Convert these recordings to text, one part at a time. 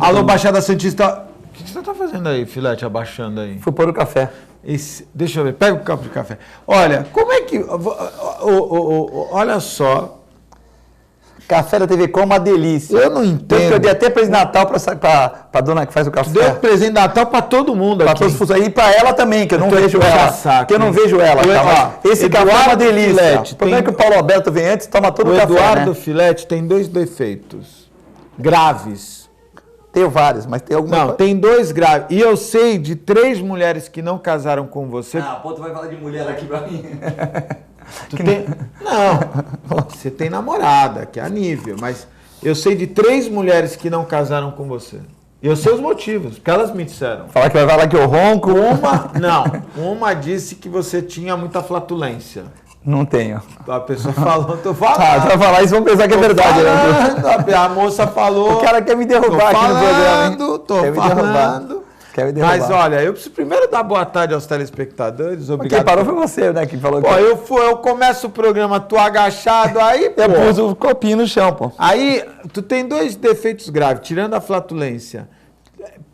Alô, Baixada Santista. O que você tá fazendo aí, Filete, abaixando aí? Fui pôr o café. Deixa eu ver, pega o copo de café. Olha, como é que... olha só. Café da TV Com, uma delícia. Eu não entendo. Eu dei até presente de Natal pra dona que faz o café. Deu presente de Natal pra todo mundo aqui. Pra todos aí, e pra ela também, que eu não vejo ela. Saco, que eu não vejo ela. Esse café é uma delícia. O problema é que o Paulo Alberto vem antes e toma todo o café, Eduardo Filete tem 2 defeitos graves. Tenho vários, mas tem alguma... Não, tem 2 graves. E eu sei de 3 mulheres que não casaram com você. Ah, pô, tu vai falar de mulher aqui pra mim. Não, você tem namorada, que é a Nívia, mas eu sei de 3 mulheres que não casaram com você. E eu sei os motivos, porque elas me disseram. Falar que vai falar que eu ronco? Uma disse que você tinha muita flatulência. Não tenho. A pessoa falou, tô falando. Tá, vai falar isso, vão pensar que é verdade. Né? A moça falou... O cara quer me derrubar aqui no programa, hein? Tô falando. Quer me derrubar. Mas olha, eu preciso primeiro dar boa tarde aos telespectadores. Obrigado. Quem parou foi você, né? Que falou pô, eu começo o programa, tu agachado, aí, pô. Eu pus o copinho no chão, pô. Aí, tu tem 2 defeitos graves, tirando a flatulência.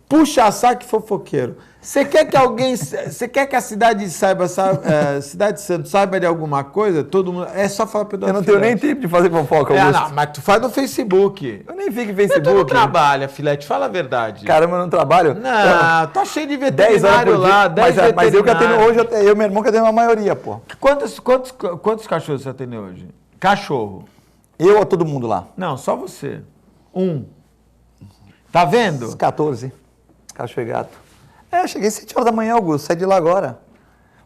Puxa saco e fofoqueiro. Você quer que alguém... Você quer que a cidade Cidade Santo saiba de alguma coisa? Todo mundo... É só falar pro Eduardo. Eu não tenho nem tempo de fazer fofoca, Augusto. Não, mas tu faz no Facebook. Eu nem fico em Facebook. Tu não trabalha, Filete, fala a verdade. Caramba, eu não trabalho. Não, tá cheio de veterinário lá, 10 veterinários. Mas eu que atendo hoje, eu e meu irmão que atendo a maioria, pô. Quantos cachorros você atendeu hoje? Cachorro. Eu ou todo mundo lá? Não, só você. 1. Tá vendo? 14. Cachorro e gato. Cheguei às 7 horas da manhã, Augusto. Saí de lá agora.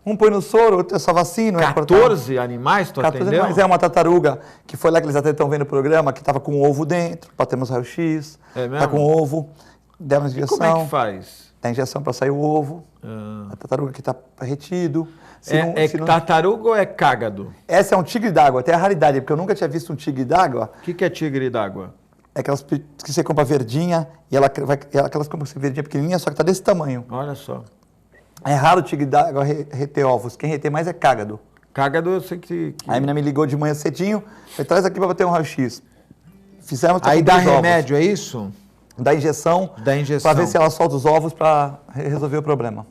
Um põe no soro, outro é só vacina. 14 animais tu 14 atendeu? animais. É uma tartaruga, que foi lá que eles até estão vendo o programa, que estava com ovo dentro, batemos raio-x. É mesmo? Tá com ovo, demos injeção. E como é que faz? Dá injeção para sair o ovo. A tartaruga que está retido. Tartaruga ou é cágado? Essa é um tigre d'água, até a raridade, porque eu nunca tinha visto um tigre d'água. O que é tigre d'água? É aquelas que você compra verdinha, e aquelas que você verdinha pequenininha, só que tá desse tamanho. Olha só. É raro o tigre d'água reter ovos. Quem reter mais é cágado. Cágado eu sei que... Aí a menina me ligou de manhã cedinho, falei, traz aqui para bater um raio-x. Fizemos... Aí dá remédio, é isso? Dá injeção. Dá injeção. Para ver se ela solta os ovos para resolver o problema.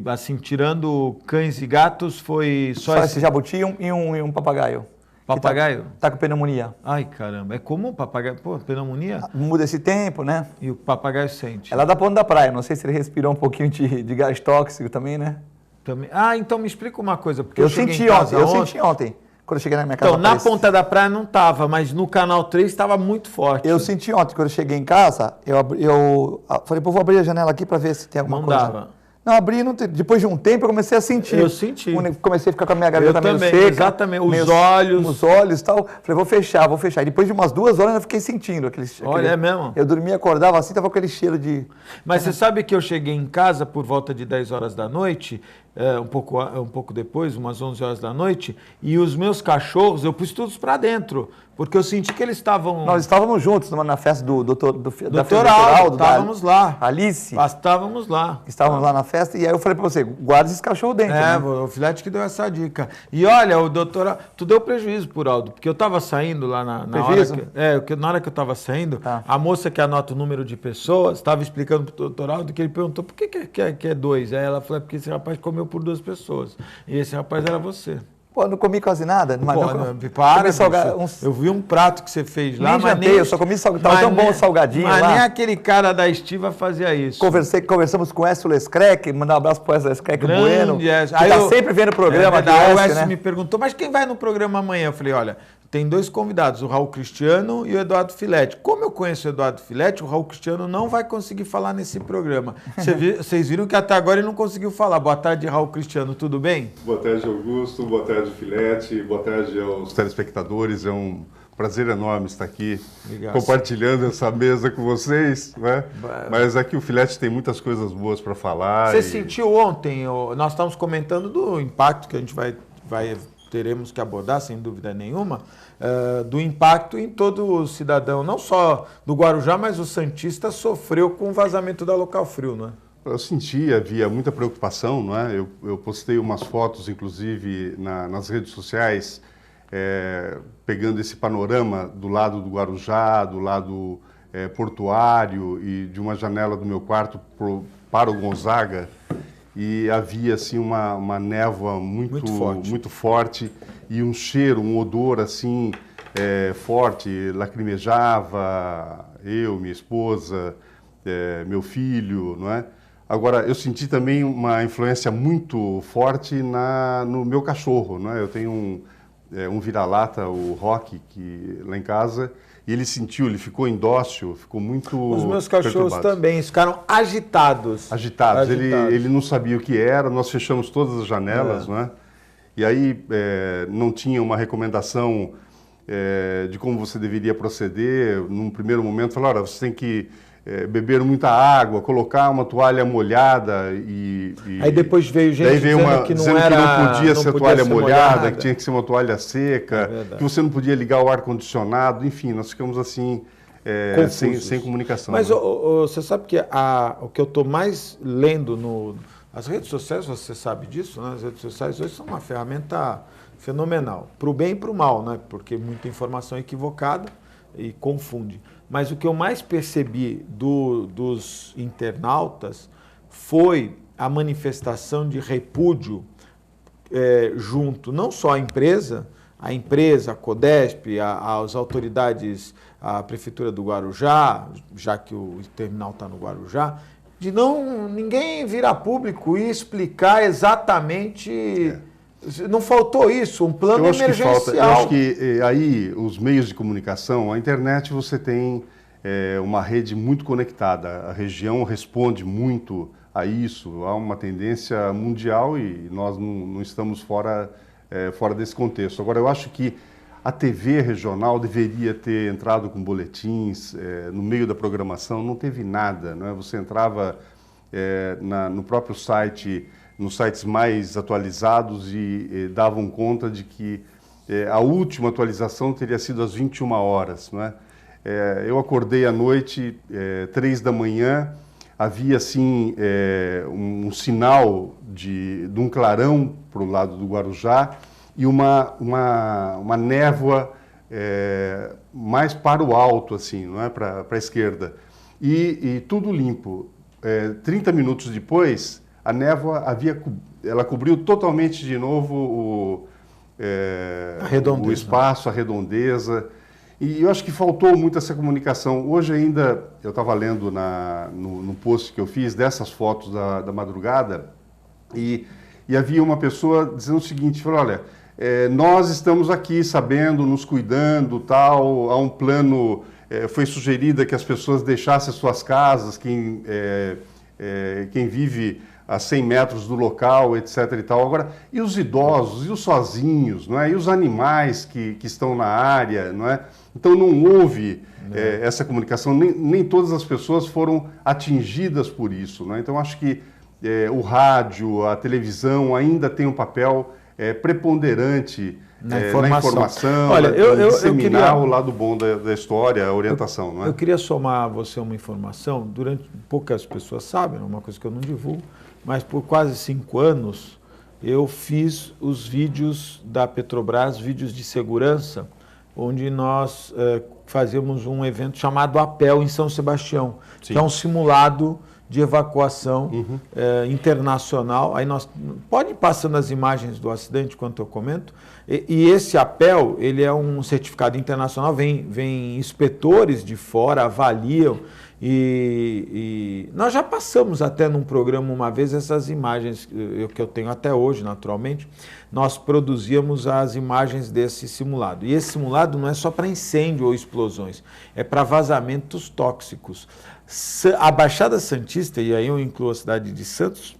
Assim, tirando cães e gatos, foi só esse jabuti e um papagaio. Papagaio? Tá com pneumonia. Ai, caramba. É comum o papagaio? Pô, pneumonia? Muda esse tempo, né? E o papagaio sente? É lá da ponta da praia. Não sei se ele respirou um pouquinho de gás tóxico também, né? Também. Ah, então me explica uma coisa. Porque eu senti ontem. Quando eu cheguei na minha casa. Então, na ponta da praia não tava, mas no Canal 3 estava muito forte. Eu senti ontem, quando eu cheguei em casa, eu falei, pô, vou abrir a janela aqui para ver se tem alguma coisa. Não dava. Não, abri, depois de um tempo eu comecei a sentir. Eu senti. Comecei a ficar com a minha garganta meio seca. Exatamente, os olhos e tal. Falei, vou fechar. E depois de umas 2 horas eu fiquei sentindo é mesmo? Eu dormia, acordava assim, tava com aquele cheiro de... Mas você sabe que eu cheguei em casa por volta de 10 horas da noite, um pouco depois, umas 11 horas da noite, e os meus cachorros, eu pus todos para dentro, porque eu senti que eles estavam... Nós estávamos juntos na festa do doutor Aldo, estávamos lá. Alice. Estávamos lá. Estávamos lá na festa, e aí eu falei para você, guarda esse cachorro dentro. Né? O Filete que deu essa dica. E olha, o doutor... Tu deu prejuízo por Aldo, porque eu estava saindo lá na hora na hora que eu estava saindo, a moça que anota o número de pessoas estava explicando para o doutor Aldo que ele perguntou por que é 2? Aí ela falou, porque esse rapaz comeu por 2 pessoas. E esse rapaz era você. Pô, não comi quase nada. Mas eu vi um prato que você fez lá, eu só comi salgadinho. Tava tão bom o salgadinho lá. Mas nem aquele cara da Estiva fazia isso. Conversamos com o Écio Lescrec, mandar um abraço pro Écio Lescrec Bueno, que tá sempre vendo o programa. O Écio me perguntou, mas quem vai no programa amanhã? Eu falei, olha, tem 2 convidados, o Raul Cristiano e o Eduardo Filete. Como eu conheço o Eduardo Filete, o Raul Cristiano não vai conseguir falar nesse programa. Vocês viram que até agora ele não conseguiu falar. Boa tarde, Raul Cristiano, tudo bem? Boa tarde, Augusto. Boa tarde, Filete. Boa tarde aos telespectadores. É um prazer enorme estar aqui compartilhando essa mesa com vocês, né? Mas aqui o Filete tem muitas coisas boas para falar. Você sentiu ontem, nós estávamos comentando do impacto que a gente teremos que abordar, sem dúvida nenhuma, do impacto em todo o cidadão, não só do Guarujá, mas o santista sofreu com o vazamento da Local Frio, não é? Eu senti, havia muita preocupação, não é? Eu postei umas fotos, inclusive, nas redes sociais, pegando esse panorama do lado do Guarujá, do lado portuário e de uma janela do meu quarto para o Gonzaga, e havia assim uma névoa muito forte e um cheiro, um odor assim forte, lacrimejava eu, minha esposa, meu filho, não é? Agora, eu senti também uma influência muito forte no meu cachorro, não é? Eu tenho um vira-lata, o Rocky, lá em casa, e ele sentiu, ele ficou indócil, ficou muito Os meus cachorros também ficaram agitados. Agitados. Ele não sabia o que era, nós fechamos todas as janelas, não é? E aí não tinha uma recomendação de como você deveria proceder. Num primeiro momento, falaram, olha, você tem que beber muita água, colocar uma toalha molhada Aí depois veio gente dizendo que não podia ser toalha molhada, que tinha que ser uma toalha seca, que você não podia ligar o ar-condicionado, enfim, nós ficamos assim, sem comunicação. Mas você sabe que o que eu estou mais lendo as redes sociais, você sabe disso, né? As redes sociais hoje são uma ferramenta fenomenal, para o bem e para o mal, né? Porque muita informação equivocada e confunde. Mas o que eu mais percebi dos internautas foi a manifestação de repúdio junto não só à empresa, a CODESP, as autoridades, a Prefeitura do Guarujá, já que o terminal está no Guarujá, de ninguém vir a público e explicar exatamente... Não faltou isso, um plano emergencial. Eu acho que aí os meios de comunicação, a internet, você tem uma rede muito conectada. A região responde muito a isso. Há uma tendência mundial e nós não estamos fora desse contexto. Agora, eu acho que a TV regional deveria ter entrado com boletins no meio da programação. Não teve nada, não é? Você entrava no próprio site, nos sites mais atualizados e davam conta de que a última atualização teria sido às 21 horas, não é? Eu acordei à noite, 3 da manhã, havia assim um sinal de um clarão para o lado do Guarujá e uma névoa mais para o alto, assim, não é? Para a esquerda. E tudo limpo. 30 minutos depois, a névoa ela cobriu totalmente de novo o espaço, a redondeza. E eu acho que faltou muito essa comunicação. Hoje ainda, eu estava lendo no post que eu fiz dessas fotos da madrugada, e havia uma pessoa dizendo o seguinte, falou, olha, nós estamos aqui sabendo, nos cuidando, tal, há um plano, foi sugerido que as pessoas deixassem as suas casas, quem vive a 100 metros do local, etc. e tal. Agora, e os idosos, e os sozinhos, não é? E os animais que estão na área, não é? Então não houve essa comunicação, nem todas as pessoas foram atingidas por isso, não é? Então acho que o rádio, a televisão ainda tem um papel preponderante na informação. Olha, disseminar eu queria... o lado bom da história, a orientação, não é? Eu queria somar a você uma informação, poucas pessoas sabem, é uma coisa que eu não divulgo, mas por quase 5 anos eu fiz os vídeos da Petrobras, vídeos de segurança, onde nós fazemos um evento chamado APEL em São Sebastião, que é um simulado de evacuação internacional. Aí pode ir passando as imagens do acidente enquanto eu comento. E esse APEL, ele é um certificado internacional, vem inspetores de fora, avaliam. E nós já passamos até num programa uma vez essas imagens que eu tenho até hoje, naturalmente. Nós produzíamos as imagens desse simulado. E esse simulado não é só para incêndio ou explosões, é para vazamentos tóxicos. A Baixada Santista, e aí eu incluo a cidade de Santos,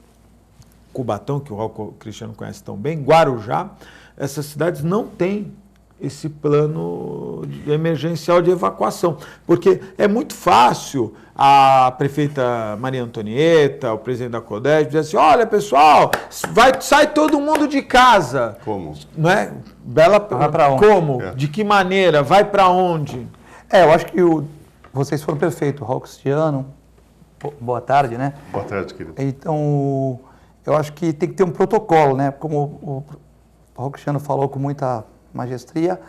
Cubatão, que o Cristiano conhece tão bem, Guarujá, essas cidades não têm esse plano emergencial de evacuação, porque é muito fácil a prefeita Maria Antonieta, o presidente da CODESP, dizer assim, olha pessoal, sai todo mundo de casa. Como? Não é? Como? De que maneira? Vai para onde? Eu acho que vocês foram perfeitos, Raul Cristiano, boa tarde, né? Boa tarde, querido. Então, eu acho que tem que ter um protocolo, né? Como o Raul Cristiano falou com muita magestria,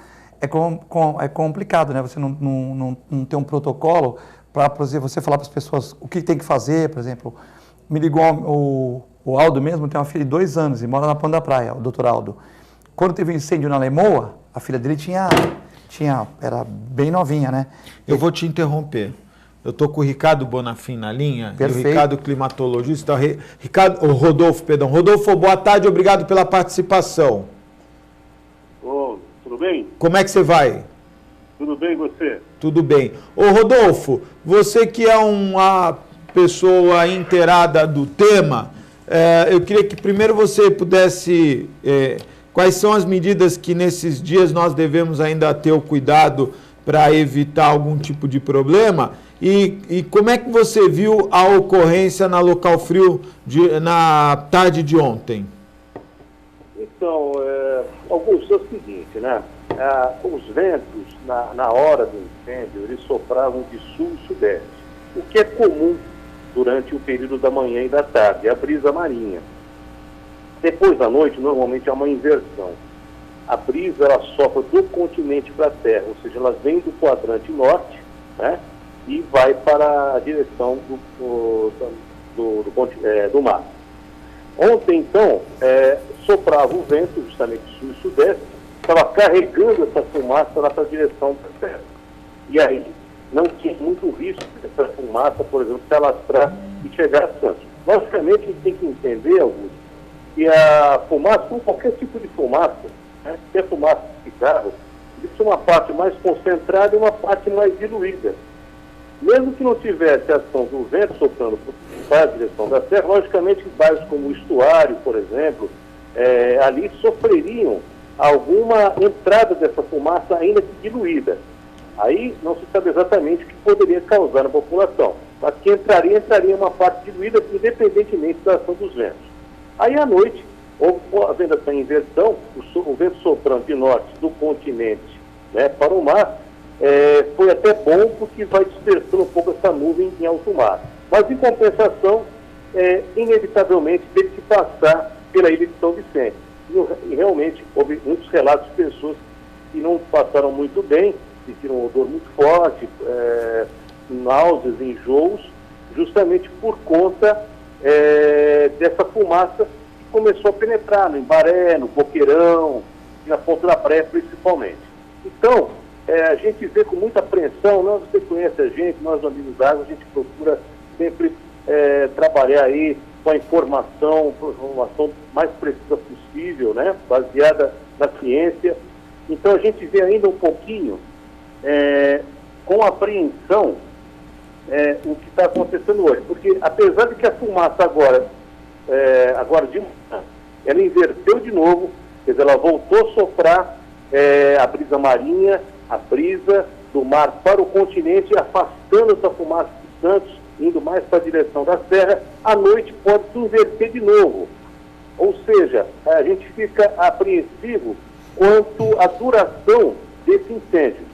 é complicado, né? Você não tem um protocolo para você falar para as pessoas o que tem que fazer, por exemplo. Me ligou o Aldo mesmo, tem uma filha de 2 anos e mora na Ponta da Praia, o doutor Aldo. Quando teve um incêndio na Lemoa, a filha dele era bem novinha, né? Eu vou te interromper. Eu estou com o Ricardo Bonafim na linha. Perfeito. E o Ricardo, climatologista. Rodolfo, Rodolfo, boa tarde, obrigado pela participação. Tudo bem? Como é que você vai? Tudo bem, você? Tudo bem. Ô Rodolfo, você que é uma pessoa inteirada do tema, eu queria que primeiro você pudesse... quais são as medidas que nesses dias nós devemos ainda ter o cuidado para evitar algum tipo de problema? E como é que você viu a ocorrência na Local Frio na tarde de ontem? Então, Augusto, é o seguinte, né? Os ventos, na hora do incêndio, eles sopravam de sul e sudeste, o que é comum durante o período da manhã e da tarde, a brisa marinha. Depois da noite, normalmente há uma inversão. A brisa, ela sopra do continente para a terra, ou seja, ela vem do quadrante norte, né? E vai para a direção do mar. Ontem, então, soprava o vento, justamente sul e sudeste, estava carregando essa fumaça lá para a direção da terra. E aí, não tinha muito risco dessa fumaça, por exemplo, se alastrar e chegar a Santos. Logicamente, a gente tem que entender, Augusto, que a fumaça, como qualquer tipo de fumaça, né, se é fumaça de cigarro, existe uma parte mais concentrada e uma parte mais diluída. Mesmo que não tivesse a ação do vento soprando para a direção da terra, logicamente, bairros como o Estuário, por exemplo, ali sofreriam alguma entrada dessa fumaça ainda que diluída. Aí não se sabe exatamente o que poderia causar na população, mas que entraria uma parte diluída, independentemente da ação dos ventos. Aí à noite, havendo essa inversão, o vento soprando de norte do continente, né, para o mar, foi até bom porque vai dispersando um pouco essa nuvem em alto mar. Mas em compensação, inevitavelmente teve que passar pela ilha de São Vicente. E realmente houve muitos relatos de pessoas que não passaram muito bem, sentiram um odor muito forte, náuseas, enjoos, justamente por conta dessa fumaça que começou a penetrar no Embaré, no Boqueirão, e na Ponta da Praia principalmente. Então, a gente vê com muita apreensão, você conhece a gente, nós amigos da água, a gente procura sempre trabalhar aí com a informação mais precisa possível, né, baseada na ciência. Então a gente vê ainda um pouquinho com apreensão o que está acontecendo hoje, porque apesar de que a fumaça agora de manhã, ela inverteu de novo, quer dizer, ela voltou a soprar a brisa marinha, a brisa do mar para o continente, afastando essa fumaça de Santos, indo mais para a direção da serra. À noite pode se inverter de novo. Ou seja, a gente fica apreensivo quanto à duração desse incêndio.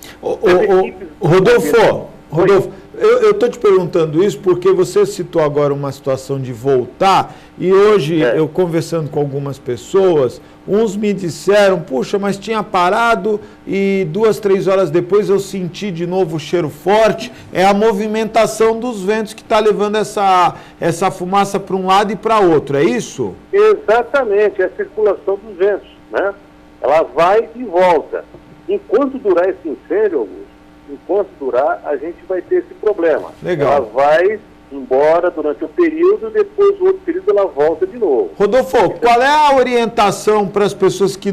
Rodolfo, eu estou te perguntando isso porque você citou agora uma situação de voltar e hoje eu conversando com algumas pessoas, uns me disseram, puxa, mas tinha parado e 2, 3 horas depois eu senti de novo o cheiro forte. É a movimentação dos ventos que está levando essa fumaça para um lado e para outro, é isso? Exatamente, é a circulação dos ventos, né? Ela vai e volta. Enquanto durar esse incêndio, Augusto, enquanto durar, a gente vai ter esse problema. Legal. Ela vai embora durante o período, depois do outro período ela volta de novo. Rodolfo, qual é a orientação para as pessoas que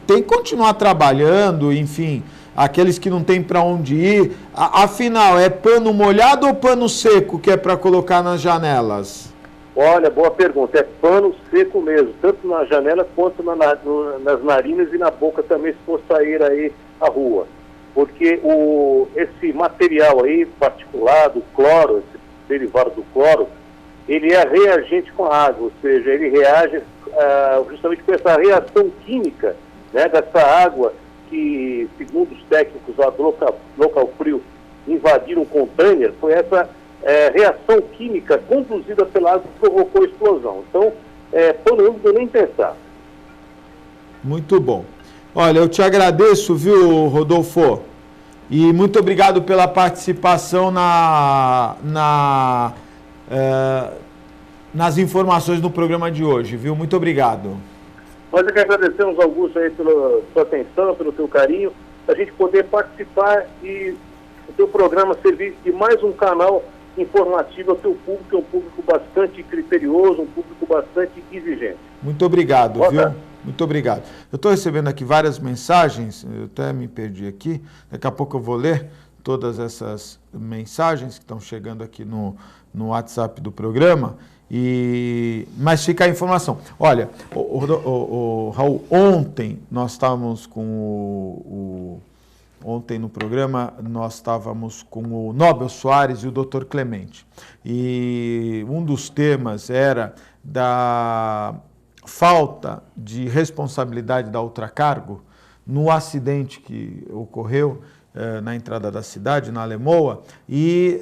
têm que continuar trabalhando, enfim, aqueles que não têm para onde ir? Afinal, é pano molhado ou pano seco que é para colocar nas janelas? Olha, boa pergunta. É pano seco mesmo, tanto na janela quanto nas narinas e na boca também, se for sair aí à rua. Porque esse material aí particulado, o cloro, esse derivado do cloro, ele é reagente com a água, ou seja, ele reage justamente com essa reação química, né, dessa água que, segundo os técnicos lá do Local Frio, invadiram o container, foi essa reação química conduzida pela água que provocou a explosão. Então, pano úmido nem pensar. Muito bom. Olha, eu te agradeço, viu, Rodolfo? E muito obrigado pela participação nas informações do programa de hoje, viu? Muito obrigado. Nós é que agradecemos, Augusto, aí pela sua atenção, pelo seu carinho, a gente poder participar e o teu programa servir de mais um canal informativo ao teu público, que é um público bastante criterioso, um público bastante exigente. Muito obrigado, viu? Muito obrigado. Eu estou recebendo aqui várias mensagens, eu até me perdi aqui, daqui a pouco eu vou ler todas essas mensagens que estão chegando aqui no WhatsApp do programa, mas fica a informação. Olha, Raul, ontem nós estávamos com Ontem no programa nós estávamos com o Nobel Soares e o Dr. Clemente. E um dos temas era da falta de responsabilidade da Ultracargo no acidente que ocorreu na entrada da cidade, na Alemoa, e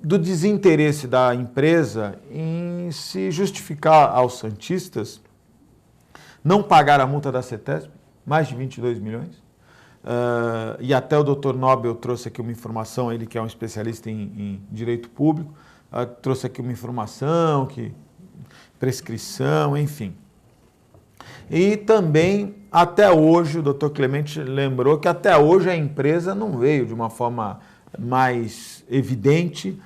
do desinteresse da empresa em se justificar aos santistas, não pagar a multa da CETESB, mais de 22 milhões, e até o Dr. Nobel trouxe aqui uma informação, ele que é um especialista em direito público, trouxe aqui uma informação que prescrição, enfim. E também, até hoje, o doutor Clemente lembrou que até hoje a empresa não veio de uma forma mais evidente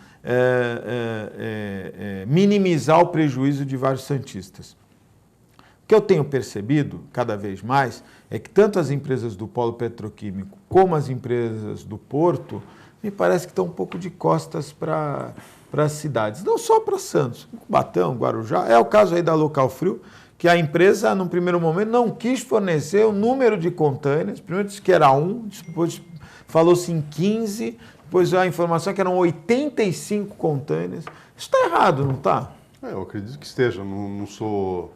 minimizar o prejuízo de vários santistas. O que eu tenho percebido cada vez mais é que tanto as empresas do polo petroquímico como as empresas do porto me parece que estão um pouco de costas para as cidades, não só para Santos, Cubatão, Guarujá, é o caso aí da Local Frio, que a empresa, num primeiro momento, não quis fornecer o número de containers, primeiro disse que era 1, depois falou-se em 15, depois a informação é que eram 85 containers. Isso está errado, não está? Eu acredito que esteja, não sou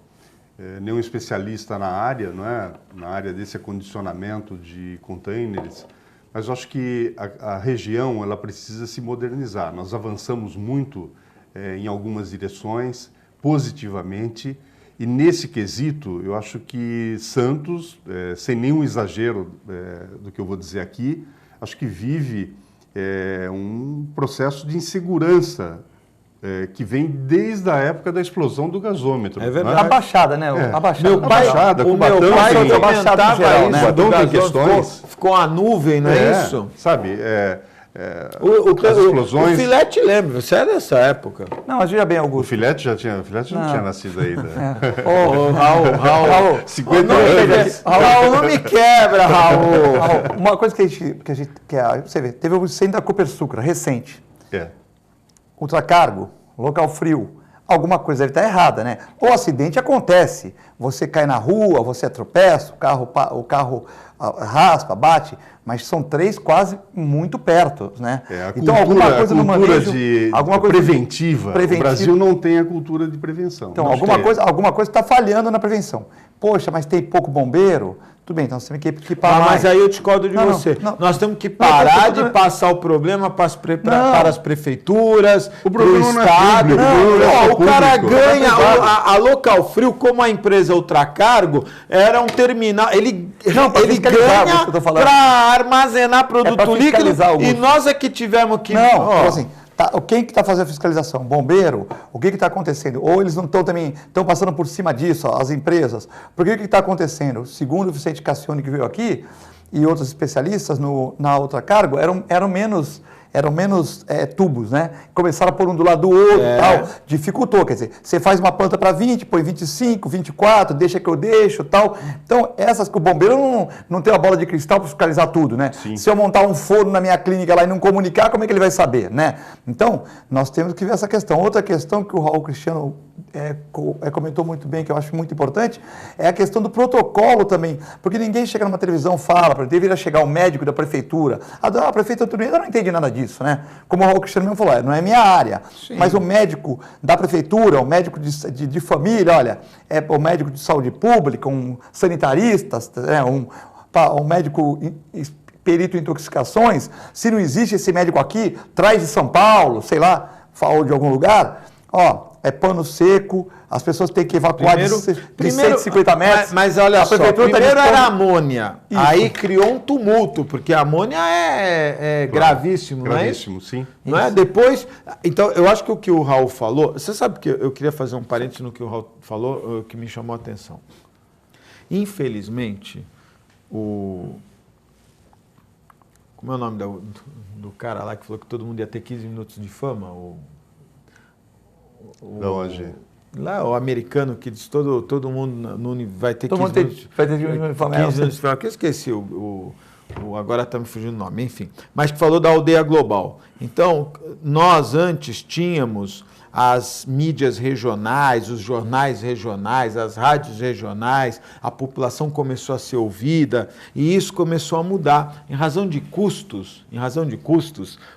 nenhum especialista na área, não é? Na área desse acondicionamento de containers, mas eu acho que a região ela precisa se modernizar. Nós avançamos muito em algumas direções, positivamente, e nesse quesito eu acho que Santos, sem nenhum exagero do que eu vou dizer aqui, acho que vive um processo de insegurança que vem desde a época da explosão do gasômetro. É verdade. A baixada, né? A baixada. Meu pai comentava isso, né? Cubatão tem questões. Ficou a nuvem, não é isso? Sabe, as explosões... O Filete lembra, você é dessa época. Não, mas veja bem, Augusto. O Filete não tinha nascido ainda. Raul, 50 anos. Raul, não me quebra, Raul. Uma coisa que a gente você vê, teve o incêndio da Copersucra, recente. Ultracargo, Local Frio, alguma coisa deve estar errada, né? O acidente acontece, você cai na rua, você tropeça, o carro raspa, bate, mas são 3 quase muito perto, né? Então alguma coisa no manejo, alguma coisa preventiva. O Brasil não tem a cultura de prevenção. Então alguma coisa está falhando na prevenção. Poxa, mas tem pouco bombeiro. Tudo bem, então você tem que equipar mais. Mas aí eu discordo de você. Nós temos que parar de passar o problema para as prefeituras, para o Estado. O cara ganha, a Local Frio, como a empresa Ultracargo, era um terminal. Ele ganha para armazenar produto líquido e nós é que tivemos que... assim, quem que está fazendo a fiscalização? Bombeiro? O que está acontecendo? Ou eles não estão passando por cima disso, as empresas? Por que está acontecendo? Segundo o Vicente Cassione, que veio aqui, e outros especialistas na Ultracargo, eram menos tubos, né? Começaram a pôr um do lado do outro e tal, dificultou, quer dizer, você faz uma planta para 20, põe 25, 24, deixa que eu deixo tal. Então, essas que o bombeiro não tem uma bola de cristal para fiscalizar tudo, né? Sim. Se eu montar um forno na minha clínica lá e não comunicar, como é que ele vai saber, né? Então, nós temos que ver essa questão. Outra questão que o Raul Cristiano comentou muito bem, que eu acho muito importante, é a questão do protocolo também, porque ninguém chega numa televisão e fala, deveria chegar o médico da prefeitura, a prefeitura não entende nada disso, né? Como o Raul Cristiano mesmo falou, não é minha área, sim, mas o médico da prefeitura, o médico de família, olha, o médico de saúde pública, um sanitarista, um médico perito em intoxicações, se não existe esse médico aqui, traz de São Paulo, sei lá, ou de algum lugar, pano seco, as pessoas têm que evacuar de 150 metros. Mas olha só, primeiro era amônia, aí criou um tumulto, porque a amônia é gravíssimo, não é? Gravíssimo, sim. Não é? Depois, então, eu acho que o que o Raul falou, você sabe que eu queria fazer um parênteses no que o Raul falou, que me chamou a atenção. Infelizmente, como é o nome do cara lá que falou que todo mundo ia ter 15 minutos de fama? Da onde? Lá, o americano que diz todo mundo vai ter 15 minutos de fama. Eu esqueci agora está me fugindo o nome, enfim. Mas que falou da aldeia global. Então, nós antes tínhamos as mídias regionais, os jornais regionais, as rádios regionais, a população começou a ser ouvida e isso começou a mudar. Em razão de custos,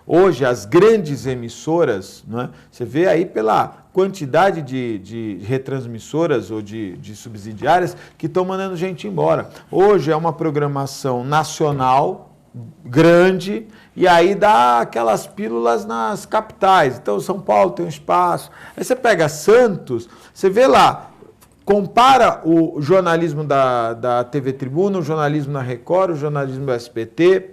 hoje as grandes emissoras, não é? Você vê aí pela quantidade de retransmissoras ou de subsidiárias que estão mandando gente embora. Hoje é uma programação nacional, grande, e aí dá aquelas pílulas nas capitais. Então, São Paulo tem um espaço. Aí você pega Santos, você vê lá, compara o jornalismo da TV Tribuna, o jornalismo na Record, o jornalismo do SBT.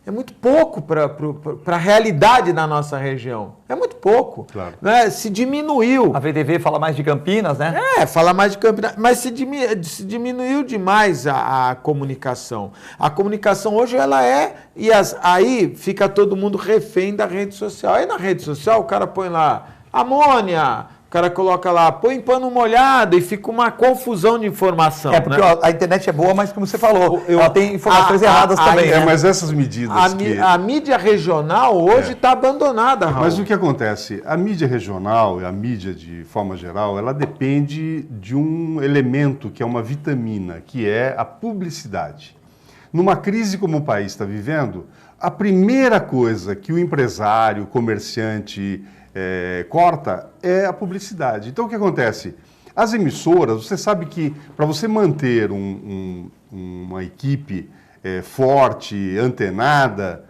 É muito pouco para a realidade da nossa região. É muito pouco. Claro. Né? Se diminuiu. A VTV fala mais de Campinas, né? Fala mais de Campinas. Mas se diminuiu demais a comunicação. A comunicação hoje ela aí fica todo mundo refém da rede social. Aí na rede social o cara põe lá amônia, o cara coloca lá, põe pano molhado e fica uma confusão de informação. Porque né? a internet é boa, mas como você falou, ela tem informações erradas também. Né? Mas essas medidas a mídia regional hoje está abandonada, Raul. Mas o que acontece? A mídia regional e a mídia de forma geral, ela depende de um elemento que é uma vitamina, que é a publicidade. Numa crise como o país está vivendo, a primeira coisa que o empresário, o comerciante corta é a publicidade. Então, o que acontece? As emissoras, você sabe que para você manter uma equipe forte, antenada,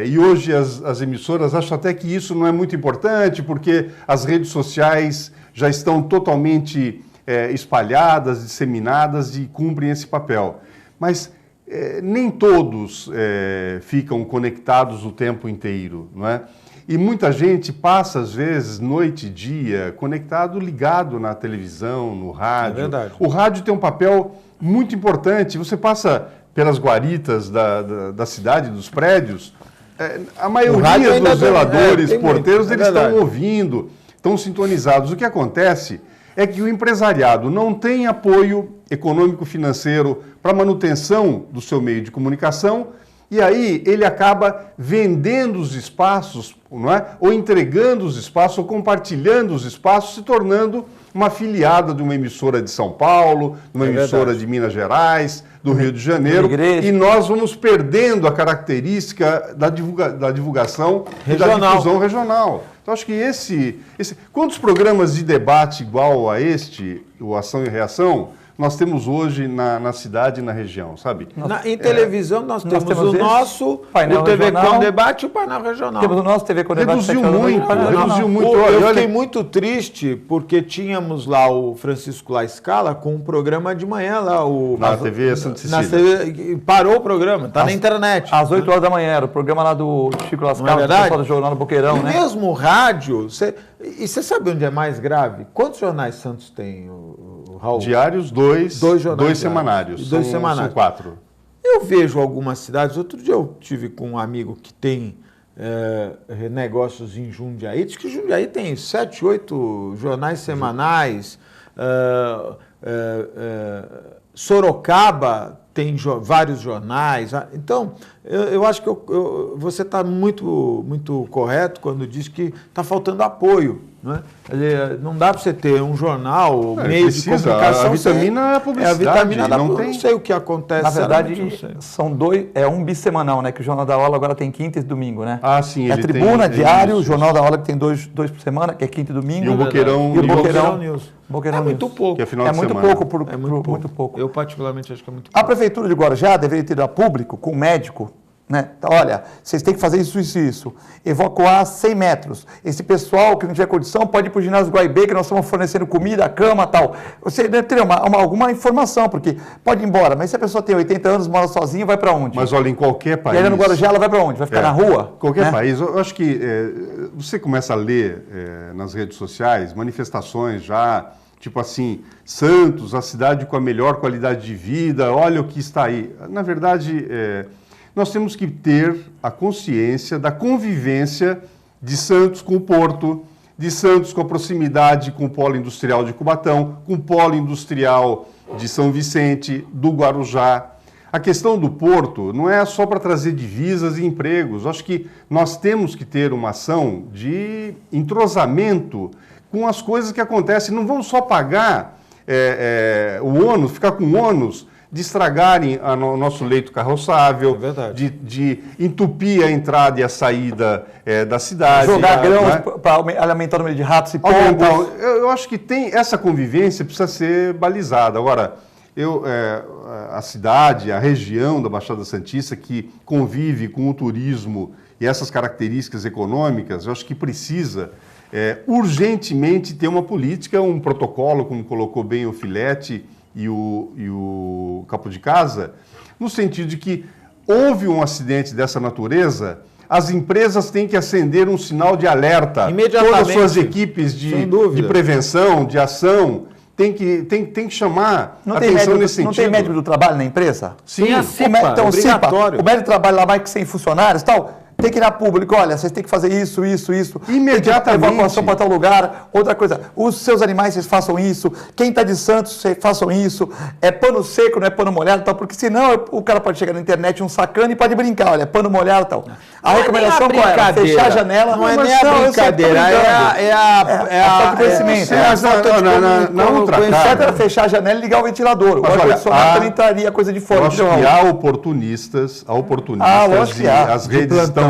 e hoje as emissoras acham até que isso não é muito importante, porque as redes sociais já estão totalmente espalhadas, disseminadas e cumprem esse papel. Mas nem todos ficam conectados o tempo inteiro, não é? E muita gente passa, às vezes, noite e dia, conectado, ligado na televisão, no rádio. É verdade. O rádio tem um papel muito importante. Você passa pelas guaritas da cidade, dos prédios, a maioria dos zeladores, porteiros, eles estão ouvindo, estão sintonizados. O que acontece é que o empresariado não tem apoio econômico-financeiro para manutenção do seu meio de comunicação, e aí ele acaba vendendo os espaços, não é? Ou entregando os espaços, ou compartilhando os espaços, se tornando uma afiliada de uma emissora de São Paulo, de uma emissora de Minas Gerais, do Rio de Janeiro, e nós vamos perdendo a característica da divulgação regional. E da difusão regional. Então, acho que quantos programas de debate igual a este, o Ação e Reação, nós temos hoje na cidade e na região, sabe? Em televisão nós temos o nosso, painel o TV regional, com debate e o painel regional. Temos o nosso TV com debate. Reduziu muito. Eu fiquei muito triste porque tínhamos lá o Francisco La Scala com um programa de manhã lá. Na TV Santa Cecília. Parou o programa, está na internet. Às 8 horas da manhã, era o programa lá do Chico La Scala, é pessoal do Jornal do Boqueirão, né? Mesmo rádio, e você sabe onde é mais grave? Quantos jornais Santos tem, Raul? Diários, dois semanários. São 4. Eu vejo algumas cidades. Outro dia eu tive com um amigo que tem negócios em Jundiaí. Diz que Jundiaí tem 7, 8 jornais semanais. Sorocaba tem vários jornais. Então, eu acho que você está muito, muito correto quando diz que está faltando apoio. Né? Não dá para você ter um jornal, meio de comunicação. A vitamina é a publicidade. A vitamina não sei o que acontece. Na verdade, são um bissemanal, né? Que o Jornal da Aula agora tem quinta e domingo, né? Ah, sim. É Tribuna, Diário, o Jornal da Aula que tem dois por semana, que é quinta e domingo. E o Boqueirão News. Boqueirão é muito pouco. Que é final de muito semana. Muito pouco. Eu particularmente acho que é muito pouco. A Prefeitura de Guarujá deveria ter a público com um médico Né? Então, olha, vocês têm que fazer isso, isso e isso. Evacuar 100 metros. Esse pessoal que não tiver condição pode ir para o ginásio Guaibê, que nós estamos fornecendo comida, cama e tal. Você deve ter alguma informação, porque pode ir embora, mas se a pessoa tem 80 anos, mora sozinha, vai para onde? Mas olha, em qualquer país... E aí no Guarujá, ela vai para onde? Vai ficar na rua? Qualquer país. Eu acho que você começa a ler nas redes sociais manifestações já, tipo assim, Santos, a cidade com a melhor qualidade de vida, olha o que está aí. Na verdade... nós temos que ter a consciência da convivência de Santos com o Porto, de Santos com a proximidade com o polo industrial de Cubatão, com o polo industrial de São Vicente, do Guarujá. A questão do Porto não é só para trazer divisas e empregos. Acho que nós temos que ter uma ação de entrosamento com as coisas que acontecem. Não vamos só pagar o ônus, ficar com ônus, de estragarem o nosso leito carroçável, de entupir a entrada e a saída da cidade. Jogar grãos para aumentar o número de ratos e pombos. Eu acho que essa convivência precisa ser balizada. Agora, a cidade, a região da Baixada Santista, que convive com o turismo e essas características econômicas, eu acho que precisa urgentemente ter uma política, um protocolo, como colocou bem o Filete e o Capo de Casa, no sentido de que houve um acidente dessa natureza, as empresas têm que acender um sinal de alerta. Imediatamente. Todas as suas equipes de prevenção, de ação, tem que chamar atenção nesse sentido. Não tem médico do trabalho na empresa? Sim, tem a CIPA, então, obrigatório. O médico do trabalho lá mais que 100 funcionários e tal... Tem que ir na público, olha, vocês têm que fazer isso. Imediatamente. Tem que evacuação para tal lugar. Outra coisa, os seus animais, vocês façam isso. Quem está de Santos, vocês façam isso. É pano seco, não é pano molhado, tal, porque senão o cara pode chegar na internet, um sacana, e pode brincar, olha, pano molhado e tal. A recomendação qual é? Fechar a janela. Não é nem a brincadeira, é a conhecimento. Na outra cara. Era fechar a janela e ligar o ventilador. O ar-condicionado também traria coisa de fora. Eu acho que há oportunistas e as redes estão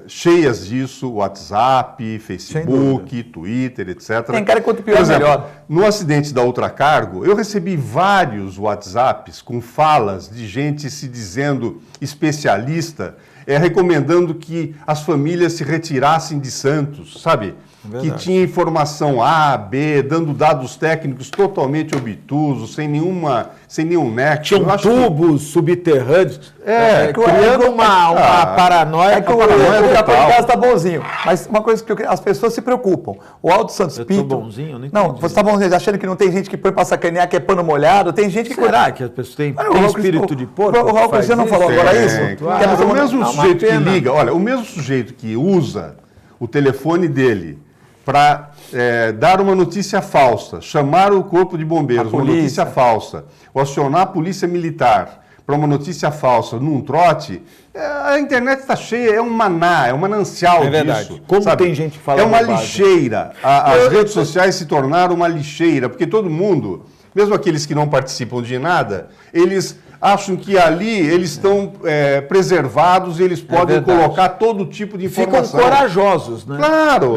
cheias disso, WhatsApp, Facebook, Twitter, etc. Tem cara que quanto pior, melhor. No acidente da Ultracargo, eu recebi vários WhatsApps com falas de gente se dizendo especialista, recomendando que as famílias se retirassem de Santos, sabe? Que tinha informação A, B, dando dados técnicos totalmente obtusos, sem nenhum nexo. Tinham tubos subterrâneos, criando uma paranoia. O Capitão está bonzinho. Mas uma coisa que as pessoas se preocupam. O Aldo Santos Pinto... Eu tô bonzinho? Não, você está bonzinho, achando que não tem gente que põe para sacanear, que é pano molhado, tem gente que... Será que as pessoas têm espírito de porco? O Raul Cristiano não falou agora isso? O mesmo sujeito que liga, olha, o mesmo sujeito que usa o telefone dele para dar uma notícia falsa, chamar o corpo de bombeiros, uma notícia falsa, ou acionar a polícia militar para uma notícia falsa num trote, a internet está cheia, é um maná, é um manancial disso. Como sabe? Tem gente que fala é uma lixeira. As redes sociais se tornaram uma lixeira, porque todo mundo, mesmo aqueles que não participam de nada, eles acham que ali eles estão preservados e eles podem colocar todo tipo de informação. Ficam corajosos, né? Claro.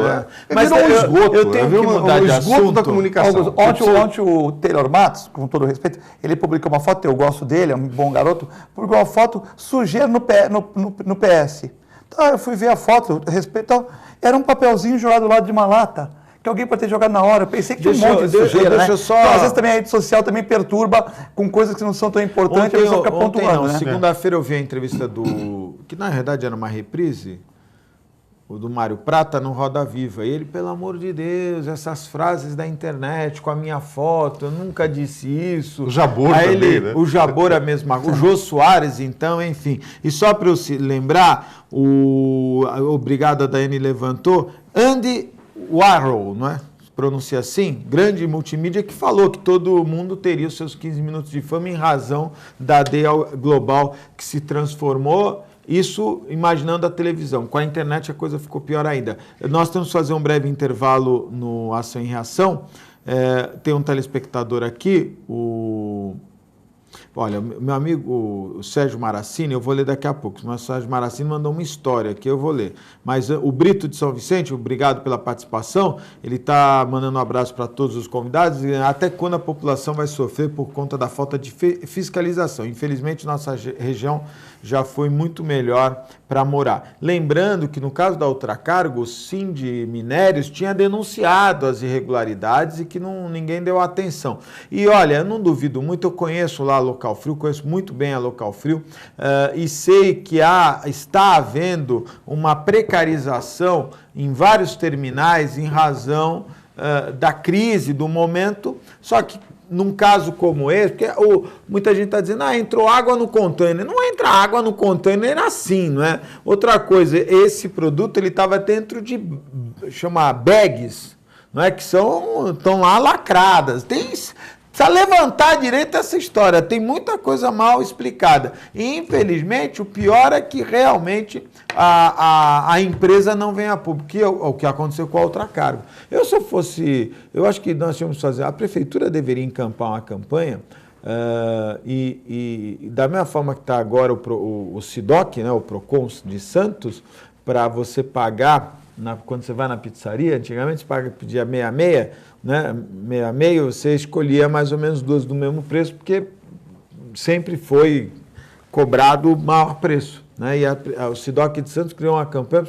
Mas virou um esgoto. Eu tenho que mudar de assunto. Da comunicação. Ontem o Taylor Matos, com todo respeito, ele publicou uma foto, eu gosto dele, é um bom garoto, publicou uma foto sujeira no PS. Então, eu fui ver a foto, era um papelzinho jogado do lado de uma lata. Que alguém pode ter jogado na hora. Eu pensei que tinha um monte de sujeira, né? Então, às vezes também a rede social também perturba com coisas que não são tão importantes, a pessoa fica pontuando, né? Segunda-feira eu vi a entrevista que na verdade era uma reprise, o do Mário Prata no Roda Viva. E ele, pelo amor de Deus, essas frases da internet com a minha foto, eu nunca disse isso. O Jabor também, né? O Jabor é a mesma coisa. O Jô Soares, então, enfim. E só para eu se lembrar, o Brigado da Daiane levantou, Andy Warhol, não é? Pronuncia assim, grande multimídia, que falou que todo mundo teria os seus 15 minutos de fama em razão da aldeia global que se transformou, isso imaginando a televisão. Com a internet a coisa ficou pior ainda. Nós temos que fazer um breve intervalo no Ação e Reação. Tem um telespectador aqui, Olha, meu amigo o Sérgio Maracini, eu vou ler daqui a pouco, mas o Sérgio Maracini mandou uma história que eu vou ler. Mas o Brito de São Vicente, obrigado pela participação, ele está mandando um abraço para todos os convidados, até quando a população vai sofrer por conta da falta de fiscalização. Infelizmente, nossa região já foi muito melhor para morar. Lembrando que no caso da Ultracargo, o Sindminérios tinha denunciado as irregularidades e que ninguém deu atenção. E olha, eu não duvido muito, eu conheço lá a Local Frio, conheço muito bem a Local Frio e sei que está havendo uma precarização em vários terminais em razão da crise, do momento, só que num caso como esse, porque muita gente está dizendo, entrou água no container. Não entra água no container assim, não é? Outra coisa, esse produto ele estava dentro de, chama bags, não é? Que estão lá lacradas. Precisa levantar direito essa história, tem muita coisa mal explicada. E, infelizmente, o pior é que realmente a empresa não vem a público, que é o que aconteceu com a Ultracargo. Eu acho que nós tínhamos que fazer, a prefeitura deveria encampar uma campanha, e da mesma forma que está agora o SIDOC, né, o PROCON de Santos, para você pagar, quando você vai na pizzaria, antigamente você pedia meia-meia, né? Meia-meia, você escolhia mais ou menos duas do mesmo preço, porque sempre foi cobrado o maior preço, né? E o SIDOC de Santos criou uma campanha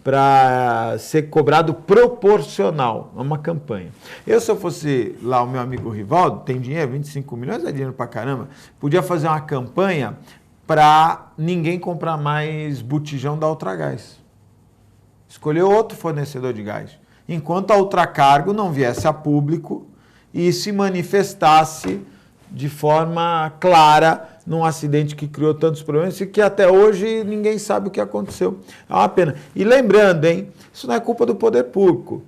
para ser cobrado proporcional, uma campanha. Se eu fosse lá o meu amigo Rivaldo, tem dinheiro, 25 milhões é dinheiro pra caramba, podia fazer uma campanha para ninguém comprar mais botijão da Ultragás. Escolher outro fornecedor de gás. Enquanto a Ultracargo não viesse a público e se manifestasse de forma clara num acidente que criou tantos problemas e que até hoje ninguém sabe o que aconteceu. É uma pena. E lembrando, isso não é culpa do poder público,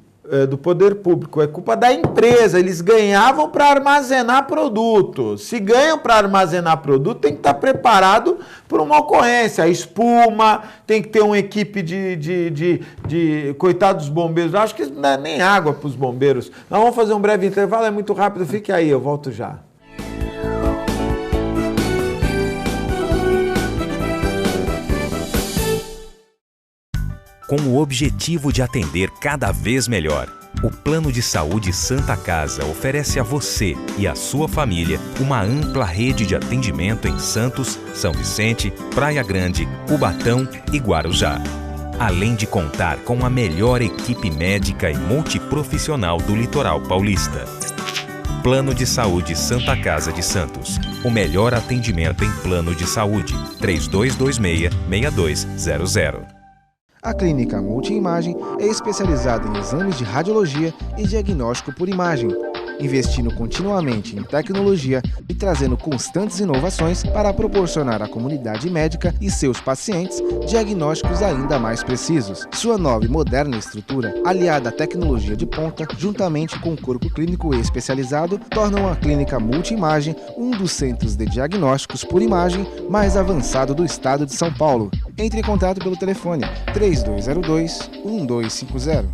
é culpa da empresa. Eles ganhavam para armazenar produto. Se ganham para armazenar produto, tem que estar preparado para uma ocorrência. A espuma, tem que ter uma equipe de coitados dos bombeiros. Acho que não dá nem água para os bombeiros. Nós vamos fazer um breve intervalo, é muito rápido. Fique aí, eu volto já. Com o objetivo de atender cada vez melhor, o Plano de Saúde Santa Casa oferece a você e a sua família uma ampla rede de atendimento em Santos, São Vicente, Praia Grande, Cubatão e Guarujá. Além de contar com a melhor equipe médica e multiprofissional do litoral paulista. Plano de Saúde Santa Casa de Santos. O melhor atendimento em plano de saúde. 3226-6200. A Clínica Multiimagem é especializada em exames de radiologia e diagnóstico por imagem, investindo continuamente em tecnologia e trazendo constantes inovações para proporcionar à comunidade médica e seus pacientes diagnósticos ainda mais precisos. Sua nova e moderna estrutura, aliada à tecnologia de ponta, juntamente com o corpo clínico especializado, tornam a Clínica Multiimagem um dos centros de diagnósticos por imagem mais avançado do estado de São Paulo. Entre em contato pelo telefone 3202-1250.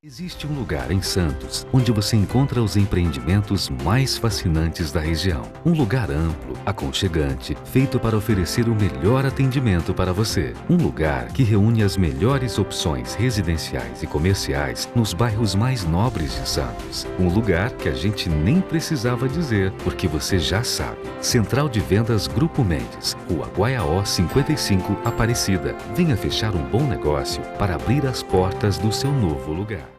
Existe um lugar em Santos onde você encontra os empreendimentos mais fascinantes da região. Um lugar amplo, aconchegante, feito para oferecer o melhor atendimento para você. Um lugar que reúne as melhores opções residenciais e comerciais nos bairros mais nobres de Santos. Um lugar que a gente nem precisava dizer, porque você já sabe. Central de Vendas Grupo Mendes, Rua Guaiaó 55, Aparecida. Venha fechar um bom negócio para abrir as portas do seu novo lugar.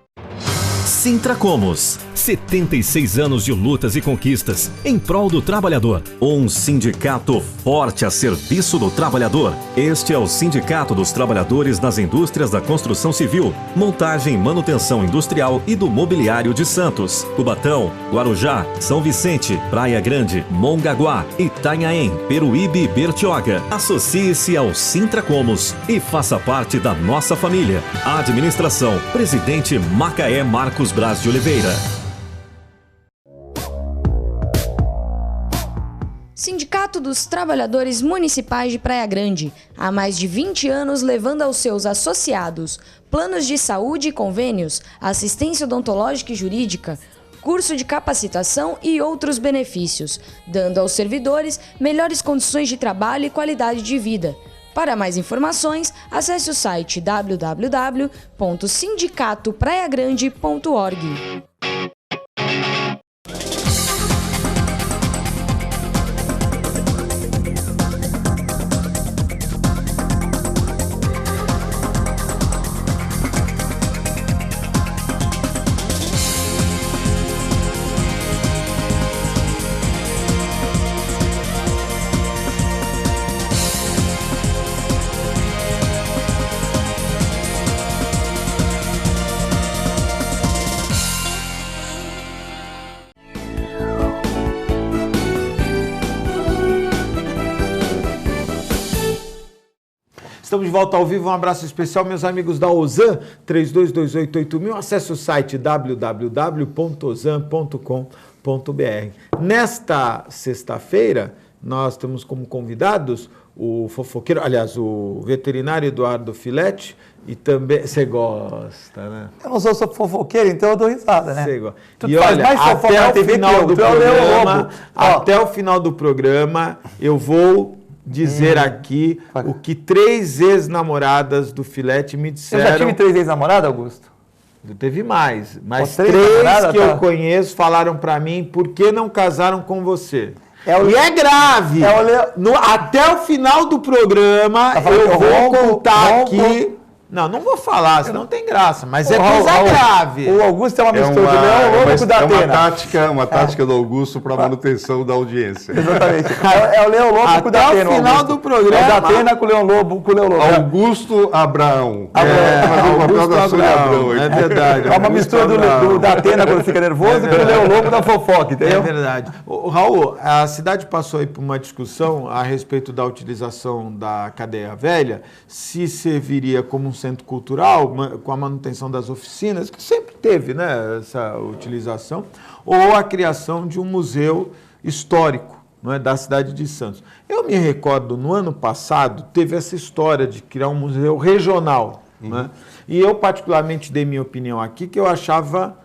Sintracomos, 76 anos de lutas e conquistas em prol do trabalhador. Um sindicato forte a serviço do trabalhador. Este é o Sindicato dos Trabalhadores nas Indústrias da Construção Civil, Montagem e Manutenção Industrial e do Mobiliário de Santos, Cubatão, Guarujá, São Vicente, Praia Grande, Mongaguá, Itanhaém, Peruíbe e Bertioga. Associe-se ao Sintracomos e faça parte da nossa família. Administração, Presidente Macaé Marcos Braz de Oliveira. Sindicato dos Trabalhadores Municipais de Praia Grande, há mais de 20 anos levando aos seus associados planos de saúde e convênios, assistência odontológica e jurídica, curso de capacitação e outros benefícios, dando aos servidores melhores condições de trabalho e qualidade de vida. Para mais informações, acesse o site www.sindicatopraiagrande.org. Estamos de volta ao vivo, um abraço especial, meus amigos da Ozan, 32288000. Acesse o site www.ozan.com.br. Nesta sexta-feira, nós temos como convidados o fofoqueiro, aliás, o veterinário Eduardo Filete, e também... Você gosta, né? Eu não sou fofoqueiro, então eu dou risada, né? Você gosta. Tu e faz olha, mais fofoca na TV que eu. Até o final do programa, eu vou dizer aqui o que 3 ex-namoradas do Filete me disseram. Eu já tive 3 ex-namoradas, Augusto? Teve mais, mas 3 que eu conheço falaram pra mim por que não casaram com você. E é grave. Até o final do programa eu vou contar aqui. Não vou falar, senão não tem graça, mas é coisa grave. O Augusto é uma mistura do Leão Lobo com o Datena. É uma tática do Augusto para manutenção da audiência. Exatamente. É o Leão Lobo com o Datena. Até o final do programa. É o Datena com o Leão Lobo. Augusto Abraão. Augusto Abraão, é verdade. É uma mistura do Datena quando fica nervoso com o Leão Lobo da fofoca, entendeu? É verdade. Raul, a cidade passou aí por uma discussão a respeito da utilização da cadeia velha, se serviria como um centro cultural, com a manutenção das oficinas, que sempre teve, né, essa utilização, ou a criação de um museu histórico, não é, da cidade de Santos. Eu me recordo, no ano passado, teve essa história de criar um museu regional, né? E eu particularmente dei minha opinião aqui, que eu achava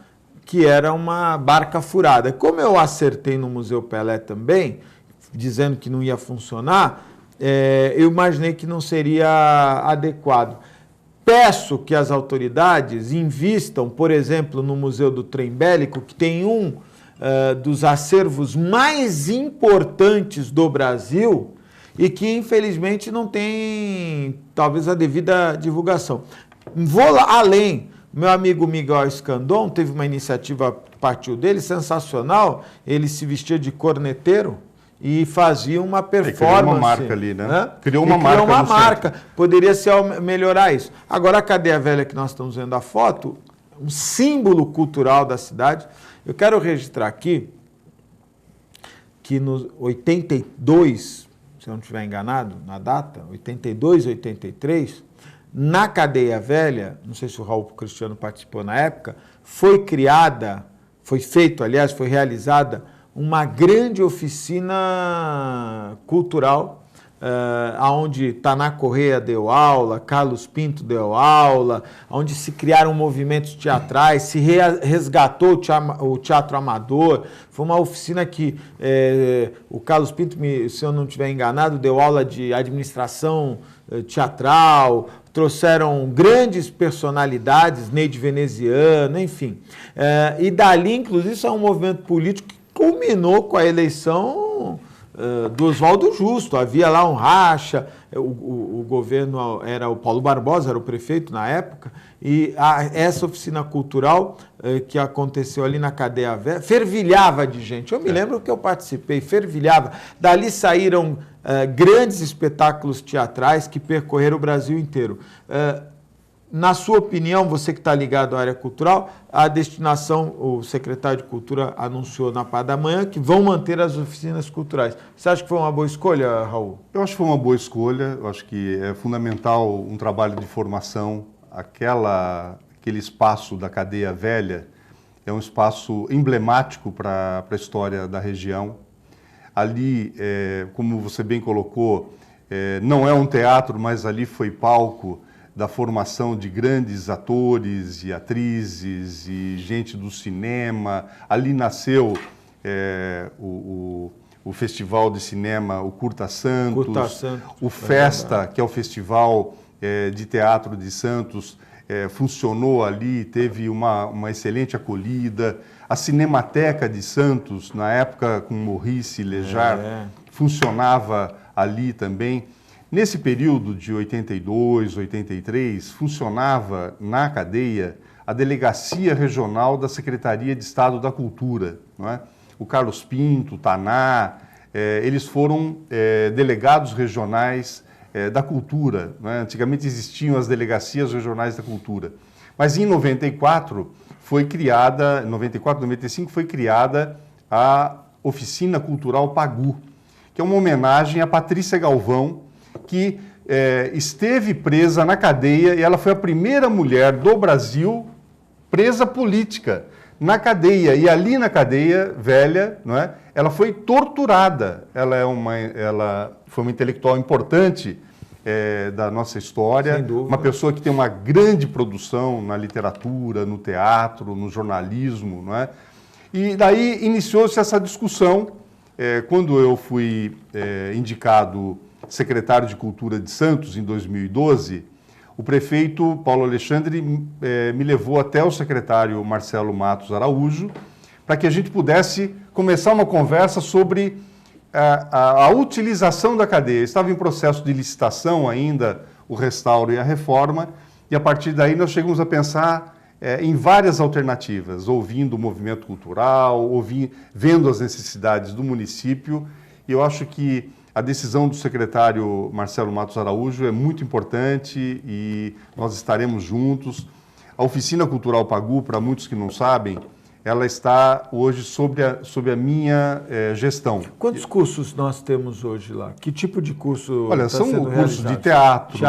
que era uma barca furada. Como eu acertei no Museu Pelé também, dizendo que não ia funcionar, eu imaginei que não seria adequado. Peço que as autoridades invistam, por exemplo, no Museu do Trem Bélico, que tem um dos acervos mais importantes do Brasil e que, infelizmente, não tem, talvez, a devida divulgação. Vou lá além. Meu amigo Miguel Escandon teve uma iniciativa, partiu dele, sensacional. Ele se vestia de corneteiro e fazia uma performance. Criou uma marca ali, né? Criou uma marca. Poderia melhorar isso. Agora, a cadeia velha que nós estamos vendo a foto, um símbolo cultural da cidade. Eu quero registrar aqui que nos 82, se eu não estiver enganado na data, 82, 83, na cadeia velha, não sei se o Raul Cristiano participou na época, foi realizada uma grande oficina cultural, onde Taná Correia deu aula, Carlos Pinto deu aula, onde se criaram movimentos teatrais, se resgatou o teatro amador. Foi uma oficina que o Carlos Pinto, se eu não estiver enganado, deu aula de administração teatral, trouxeram grandes personalidades, Neide Veneziano, enfim. E dali, inclusive, isso é um movimento político que culminou com a eleição do Oswaldo Justo. Havia lá um racha, o governo era o Paulo Barbosa, era o prefeito na época, e essa oficina cultural que aconteceu ali na cadeia velha, fervilhava de gente. Eu me lembro que eu participei, fervilhava. Dali saíram grandes espetáculos teatrais que percorreram o Brasil inteiro. Na sua opinião, você que está ligado à área cultural, a destinação, o secretário de Cultura anunciou na parte da manhã que vão manter as oficinas culturais. Você acha que foi uma boa escolha, Raul? Eu acho que foi uma boa escolha. Eu acho que é fundamental um trabalho de formação. Aquele espaço da cadeia velha é um espaço emblemático para a história da região. Ali, como você bem colocou, não é um teatro, mas ali foi palco da formação de grandes atores e atrizes e gente do cinema. Ali nasceu o Festival de Cinema, o Curta Santos, o Festa, que é o Festival de Teatro de Santos, funcionou ali, teve uma excelente acolhida. A Cinemateca de Santos, na época com Maurice Lejar, funcionava ali também. Nesse período de 82, 83, funcionava na cadeia a Delegacia Regional da Secretaria de Estado da Cultura. Não é? O Carlos Pinto, o Taná, eles foram delegados regionais da cultura. Não é? Antigamente existiam as delegacias regionais da cultura. Mas em 94, foi criada, em 94, 95, foi criada a Oficina Cultural Pagu, que é uma homenagem a Patrícia Galvão, que esteve presa na cadeia e ela foi a primeira mulher do Brasil presa política na cadeia. E ali na cadeia velha, não é? Ela foi torturada. Ela foi uma intelectual importante da nossa história, uma pessoa que tem uma grande produção na literatura, no teatro, no jornalismo, não é? E daí iniciou-se essa discussão. Quando eu fui indicado secretário de Cultura de Santos, em 2012, o prefeito Paulo Alexandre me levou até o secretário Marcelo Matos Araújo para que a gente pudesse começar uma conversa sobre a utilização da cadeia. Estava em processo de licitação ainda o restauro e a reforma, e a partir daí nós chegamos a pensar em várias alternativas, ouvindo o movimento cultural, vendo as necessidades do município. E eu acho que a decisão do secretário Marcelo Matos Araújo é muito importante e nós estaremos juntos. A Oficina Cultural Pagu, para muitos que não sabem, ela está hoje sob a minha gestão. Quantos cursos nós temos hoje lá? Que tipo de curso? Olha, são cursos de teatro,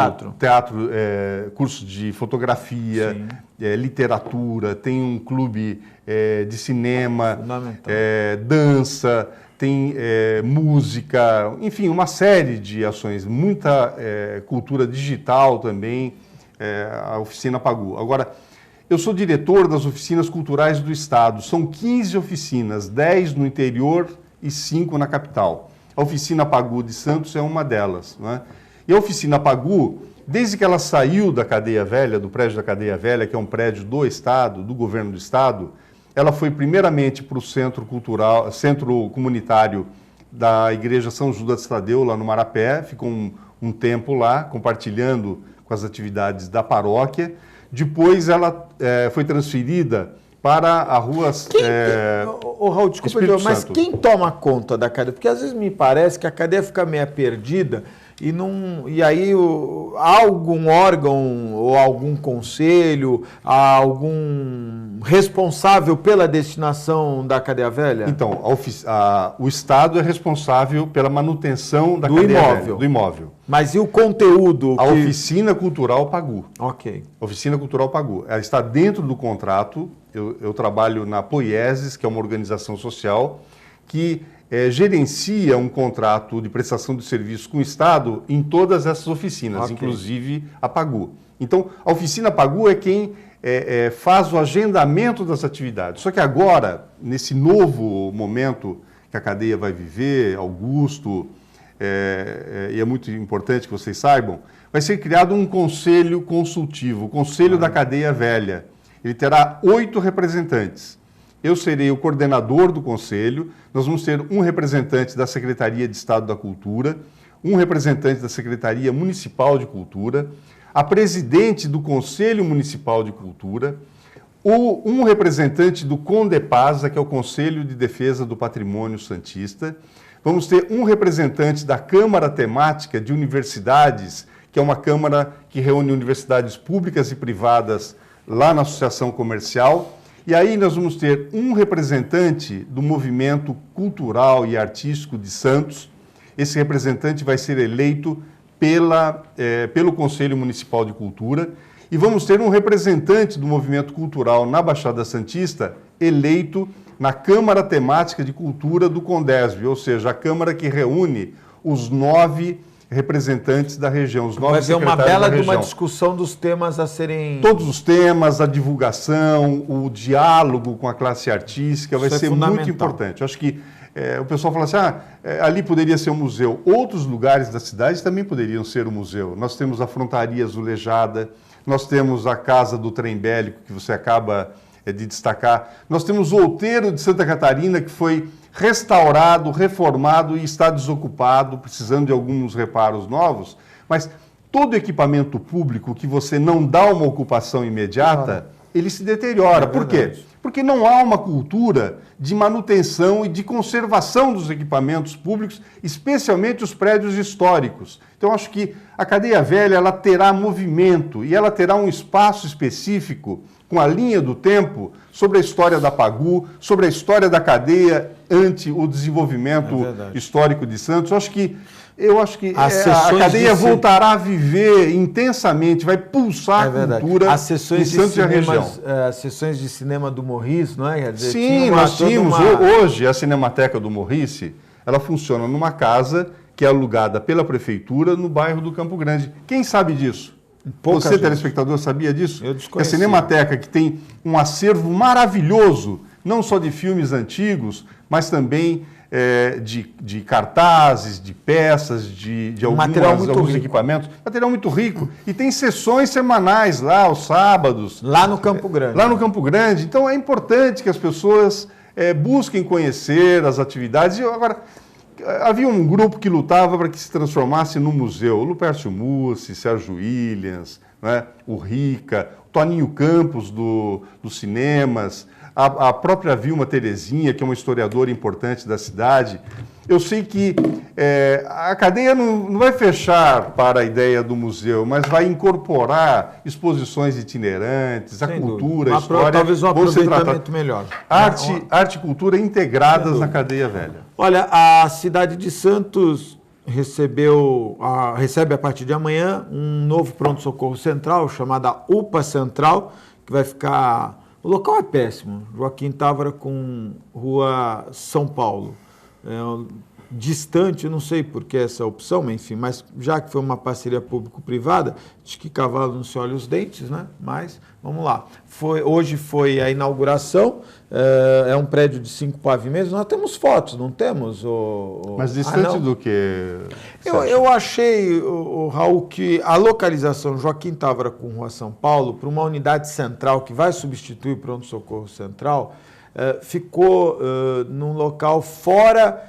cursos de fotografia, literatura, tem um clube de cinema, dança, tem música, enfim, uma série de ações, muita cultura digital também, a Oficina Pagu. Agora, eu sou diretor das oficinas culturais do Estado. São 15 oficinas, 10 no interior e 5 na capital. A Oficina Pagu de Santos é uma delas, né? E a Oficina Pagu, desde que ela saiu da Cadeia Velha, do prédio da Cadeia Velha, que é um prédio do Estado, do governo do Estado, ela foi primeiramente para o centro comunitário da Igreja São Judas Tadeu, lá no Marapé, ficou um tempo lá, compartilhando com as atividades da paróquia. Depois ela foi transferida para a rua... Raul, desculpa, mas quem toma conta da cadeia? Porque às vezes me parece que a cadeia fica meio perdida e aí há algum órgão ou algum conselho, algum responsável pela destinação da cadeia velha? Então, o Estado é responsável pela manutenção da cadeia velha, do imóvel. Mas e o conteúdo? A Oficina Cultural Pagu. Ok. Oficina Cultural Pagu. Ela está dentro do contrato. Eu trabalho na Poieses, que é uma organização social que gerencia um contrato de prestação de serviços com o Estado em todas essas oficinas, inclusive a Pagu. Então, a Oficina Pagu é quem faz o agendamento das atividades. Só que agora, nesse novo momento que a cadeia vai viver, Augusto, e é muito importante que vocês saibam, vai ser criado um conselho consultivo, o Conselho da Cadeia Velha. Ele terá 8 representantes. Eu serei o coordenador do conselho, nós vamos ter um representante da Secretaria de Estado da Cultura, um representante da Secretaria Municipal de Cultura, a presidente do Conselho Municipal de Cultura, um representante do CONDEPASA, que é o Conselho de Defesa do Patrimônio Santista. Vamos ter um representante da Câmara Temática de Universidades, que é uma câmara que reúne universidades públicas e privadas lá na Associação Comercial. E aí nós vamos ter um representante do movimento cultural e artístico de Santos. Esse representante vai ser eleito pelo Conselho Municipal de Cultura. E vamos ter um representante do movimento cultural na Baixada Santista eleito na Câmara Temática de Cultura do CONDESB, ou seja, a Câmara que reúne os 9 representantes da região, os 9 secretários da região. Vai ser uma bela de uma discussão dos temas a serem... Todos os temas, a divulgação, o diálogo com a classe artística, vai ser muito importante. Eu acho que o pessoal fala assim, ali poderia ser um museu. Outros lugares da cidade também poderiam ser um museu. Nós temos a Frontaria Azulejada, nós temos a Casa do Trem Bélico, que você acaba de destacar. Nós temos o Outeiro de Santa Catarina, que foi restaurado, reformado e está desocupado, precisando de alguns reparos novos, mas todo equipamento público que você não dá uma ocupação imediata, ele se deteriora. Por quê? Porque não há uma cultura de manutenção e de conservação dos equipamentos públicos, especialmente os prédios históricos. Então, acho que a Cadeia Velha ela terá movimento e ela terá um espaço específico com a linha do tempo sobre a história da Pagu, sobre a história da cadeia ante o desenvolvimento histórico de Santos. Eu acho que eu acho que a cadeia voltará a viver intensamente, vai pulsar a cultura as sessões em Santos e a região. As sessões de cinema do Morris, não é? Quer dizer, sim, nós tínhamos. Hoje, a Cinemateca do Morris, ela funciona numa casa que é alugada pela prefeitura no bairro do Campo Grande. Quem sabe disso? Você, telespectador, sabia disso? Eu desconhecia. A Cinemateca, que tem um acervo maravilhoso, não só de filmes antigos, mas também de cartazes, de peças, de alguns equipamentos. Material muito rico. E tem sessões semanais lá, aos sábados. Lá no Campo Grande. Lá no Campo Grande. Então é importante que as pessoas busquem conhecer as atividades. Agora, havia um grupo que lutava para que se transformasse num museu. O Lupercio Mussi, Sérgio Williams, né? O Rica, o Toninho Campos dos cinemas, a própria Vilma Terezinha, que é uma historiadora importante da cidade. Eu sei que a cadeia não vai fechar para a ideia do museu, mas vai incorporar exposições itinerantes, a cultura, a história. Talvez um aproveitamento melhor. Arte e cultura integradas na cadeia velha. Olha, a cidade de Santos recebe a partir de amanhã um novo pronto-socorro central, chamada UPA Central, que vai ficar... O local é péssimo, Joaquim Távora com Rua São Paulo. Distante, não sei por que essa opção, enfim, mas já que foi uma parceria público-privada, acho que cavalo não se olha os dentes, né? Mas, vamos lá. Hoje foi a inauguração, é um prédio de 5 pavimentos, nós temos fotos, não temos? Mas distante do que? Eu achei, Raul, que a localização Joaquim Távora com Rua São Paulo, para uma unidade central que vai substituir o pronto-socorro central, ficou num local fora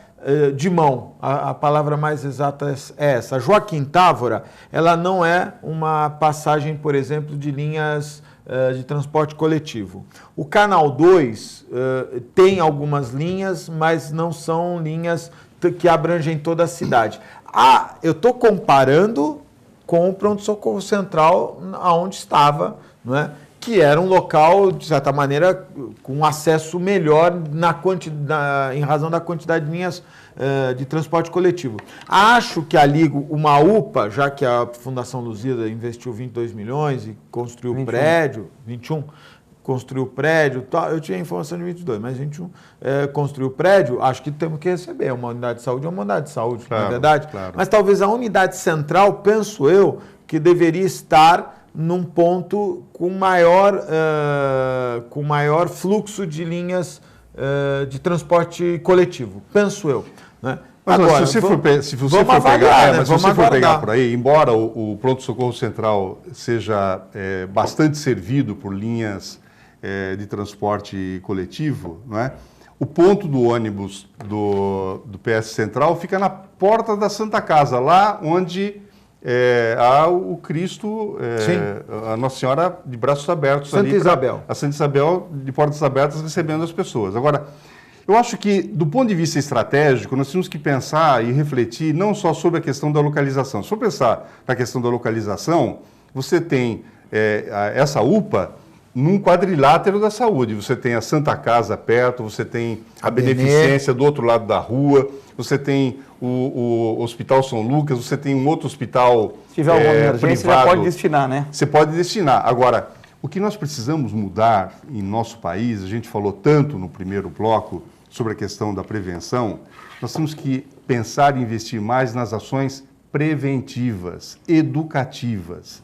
de mão. A palavra mais exata é essa. A Joaquim Távora, ela não é uma passagem, por exemplo, de linhas de transporte coletivo. O Canal 2 tem algumas linhas, mas não são linhas que abrangem toda a cidade. Eu estou comparando com o pronto-socorro central onde estava, não é? Que era um local, de certa maneira, com acesso melhor em razão da quantidade de linhas de transporte coletivo. Acho que ali uma UPA, já que a Fundação Luzia investiu 22 milhões e construiu o prédio, 21, construiu o prédio, eu tinha informação de 22, mas 21, construiu o prédio, acho que temos que receber. Uma unidade de saúde é uma unidade de saúde, claro, não é verdade? Claro. Mas talvez a unidade central, penso eu, que deveria estar num ponto com maior fluxo de linhas de transporte coletivo, penso eu. Né? Mas agora, se você for pegar por aí, embora o pronto-socorro central seja bastante servido por linhas de transporte coletivo, não é? O ponto do ônibus do PS Central fica na porta da Santa Casa, lá onde há o Cristo, a Nossa Senhora de braços abertos. Santa Isabel. A Santa Isabel de portas abertas recebendo as pessoas. Agora, eu acho que, do ponto de vista estratégico, nós temos que pensar e refletir não só sobre a questão da localização. Se for pensar na questão da localização, você tem essa UPA num quadrilátero da saúde. Você tem a Santa Casa perto, você tem a Beneficência do outro lado da rua, você tem o Hospital São Lucas, você tem um outro hospital se tiver alguma emergência, privado. Você pode destinar, né? Você pode destinar. Agora, o que nós precisamos mudar em nosso país, a gente falou tanto no primeiro bloco sobre a questão da prevenção, nós temos que pensar e investir mais nas ações preventivas, educativas.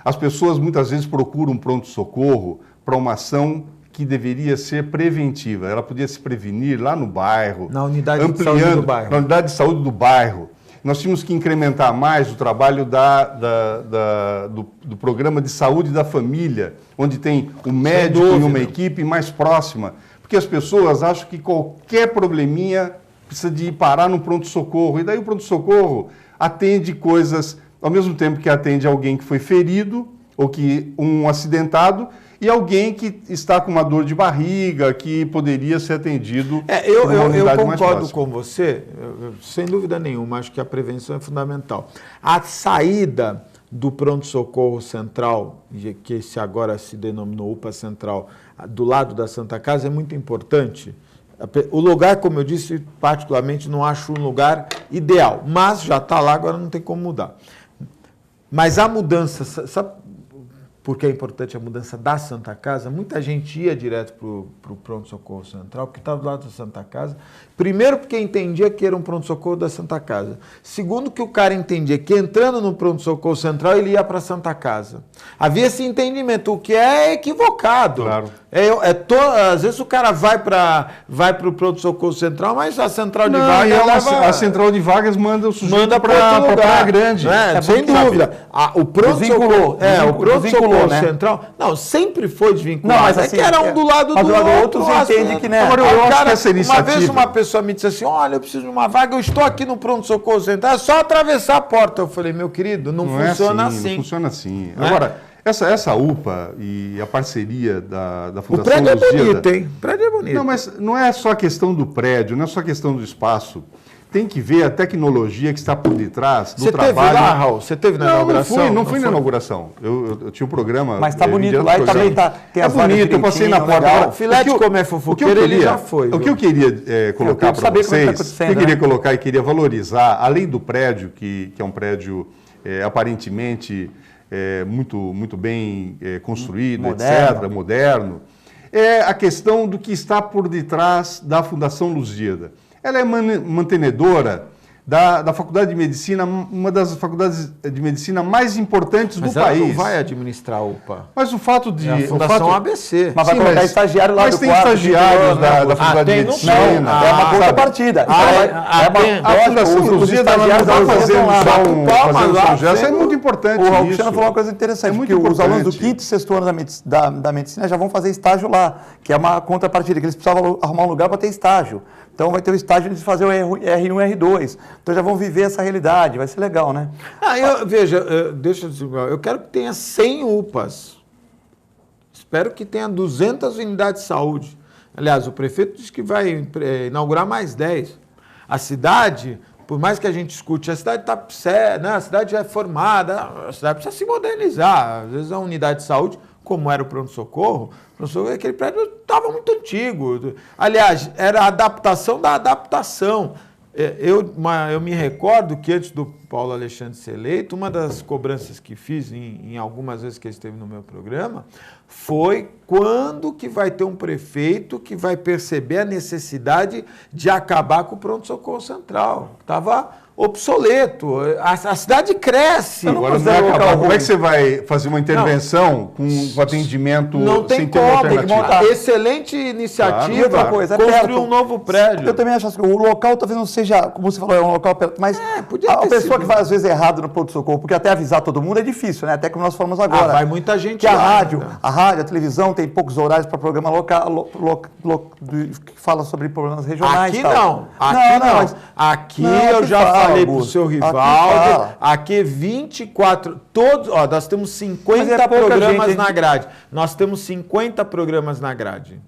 As pessoas muitas vezes procuram pronto-socorro para uma ação que deveria ser preventiva. Ela podia se prevenir lá no bairro, na unidade de saúde do bairro. Na unidade de saúde do bairro. Nós tínhamos que incrementar mais o trabalho do programa de saúde da família, onde tem um médico e uma equipe mais próxima. Porque as pessoas acham que qualquer probleminha precisa de ir parar no pronto-socorro. E daí o pronto-socorro atende coisas, ao mesmo tempo que atende alguém que foi ferido, ou que um acidentado, e alguém que está com uma dor de barriga, que poderia ser atendido eu concordo com você, sem dúvida nenhuma, acho que a prevenção é fundamental. A saída do pronto-socorro central, que agora se denominou UPA Central, do lado da Santa Casa, é muito importante, O lugar, como eu disse, particularmente não acho um lugar ideal, mas já está lá, agora não tem como mudar. Mas a mudança, sabe por que é importante a mudança da Santa Casa? Muita gente ia direto para o Pronto-Socorro Central, porque estava do lado da Santa Casa. Primeiro, porque entendia que era um pronto-socorro da Santa Casa. Segundo, que o cara entendia que entrando no Pronto-Socorro Central, ele ia para a Santa Casa. Havia esse entendimento, o que é equivocado. Claro. Às vezes o cara vai para o Pronto-Socorro Central, mas a central de vagas... A central de vagas manda o sujeito para a Praia Grande. Sem dúvida. O Pronto-Socorro Central... Não, sempre foi desvinculado. Não, mas assim, que era um do lado do outro. Você entende que, né? Agora, eu acho que essa iniciativa... Uma vez uma pessoa me disse assim, olha, eu preciso de uma vaga, eu estou aqui no Pronto-Socorro Central, é só atravessar a porta. Eu falei, meu querido, não funciona assim. Não funciona assim. Agora, essa UPA e a parceria da Fundação Lusíada... O prédio é bonito, hein? O prédio é bonito. Não, mas não é só a questão do prédio, não é só a questão do espaço. Tem que ver a tecnologia que está por detrás do trabalho. Você teve lá, Raul? Você teve na inauguração? Não fui na inauguração. Eu tinha um programa... Mas está bonito lá e também tem as vagas bonito, eu passei na porta. Agora, o Filete, como é fofoqueiro, ele já foi. O que eu queria colocar para vocês, que eu queria colocar e queria valorizar, além do prédio, que é um prédio aparentemente muito bem construído, etc., moderno, é a questão do que está por detrás da Fundação Lusíada. Ela é mantenedora da Faculdade de Medicina, uma das faculdades de medicina mais importantes do país. Mas ela não vai administrar a UPA. Mas o fato de... É a Fundação ABC. Mas vai colocar estagiário lá do quarto. Mas tem estagiários da Faculdade de Medicina. Não, é uma contrapartida. A Fundação Lusíada não está fazendo só um projeto. Isso é muito importante. O Raul Cristiano falou uma coisa interessante, porque os alunos do 5º e 6º ano da medicina já vão fazer estágio lá, que é uma contrapartida, que eles precisavam arrumar um lugar para ter estágio. Então vai ter o estágio de fazer o R1 e R2. Então já vão viver essa realidade, vai ser legal, né? Deixa eu dizer, eu quero que tenha 100 UPAs. Espero que tenha 200 unidades de saúde. Aliás, o prefeito disse que vai inaugurar mais 10. A cidade, por mais que a gente escute, a cidade está, né? A cidade já é formada, a cidade precisa se modernizar. Às vezes a unidade de saúde, como era o pronto-socorro, aquele prédio estava muito antigo. Aliás, era a adaptação da adaptação. Eu me recordo que antes do Paulo Alexandre ser eleito, uma das cobranças que fiz em algumas vezes que ele esteve no meu programa foi quando que vai ter um prefeito que vai perceber a necessidade de acabar com o pronto-socorro central. Estava obsoleto. A cidade cresce. Agora como é que você vai fazer uma intervenção com atendimento não tem sem ter como, uma alternativa? Tem que montar. Excelente iniciativa. E outra coisa, construir um novo prédio. Eu também acho assim, o local talvez não seja, como você falou, é um local perto, mas a pessoa que vai às vezes errado no pronto-socorro, porque até avisar todo mundo é difícil, né? Até como nós falamos agora. Vai muita gente que a rádio, a televisão tem poucos horários para programa local, que fala sobre problemas regionais. Aqui não. Aqui eu já falei para o seu Rivaldo, aqui 24, nós temos 50 programas na grade. Nós temos 50 programas na grade.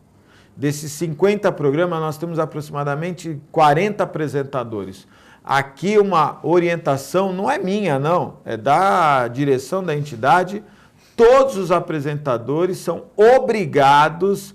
Desses 50 programas, nós temos aproximadamente 40 apresentadores. Aqui uma orientação, não é minha, não, é da direção da entidade. Todos os apresentadores são obrigados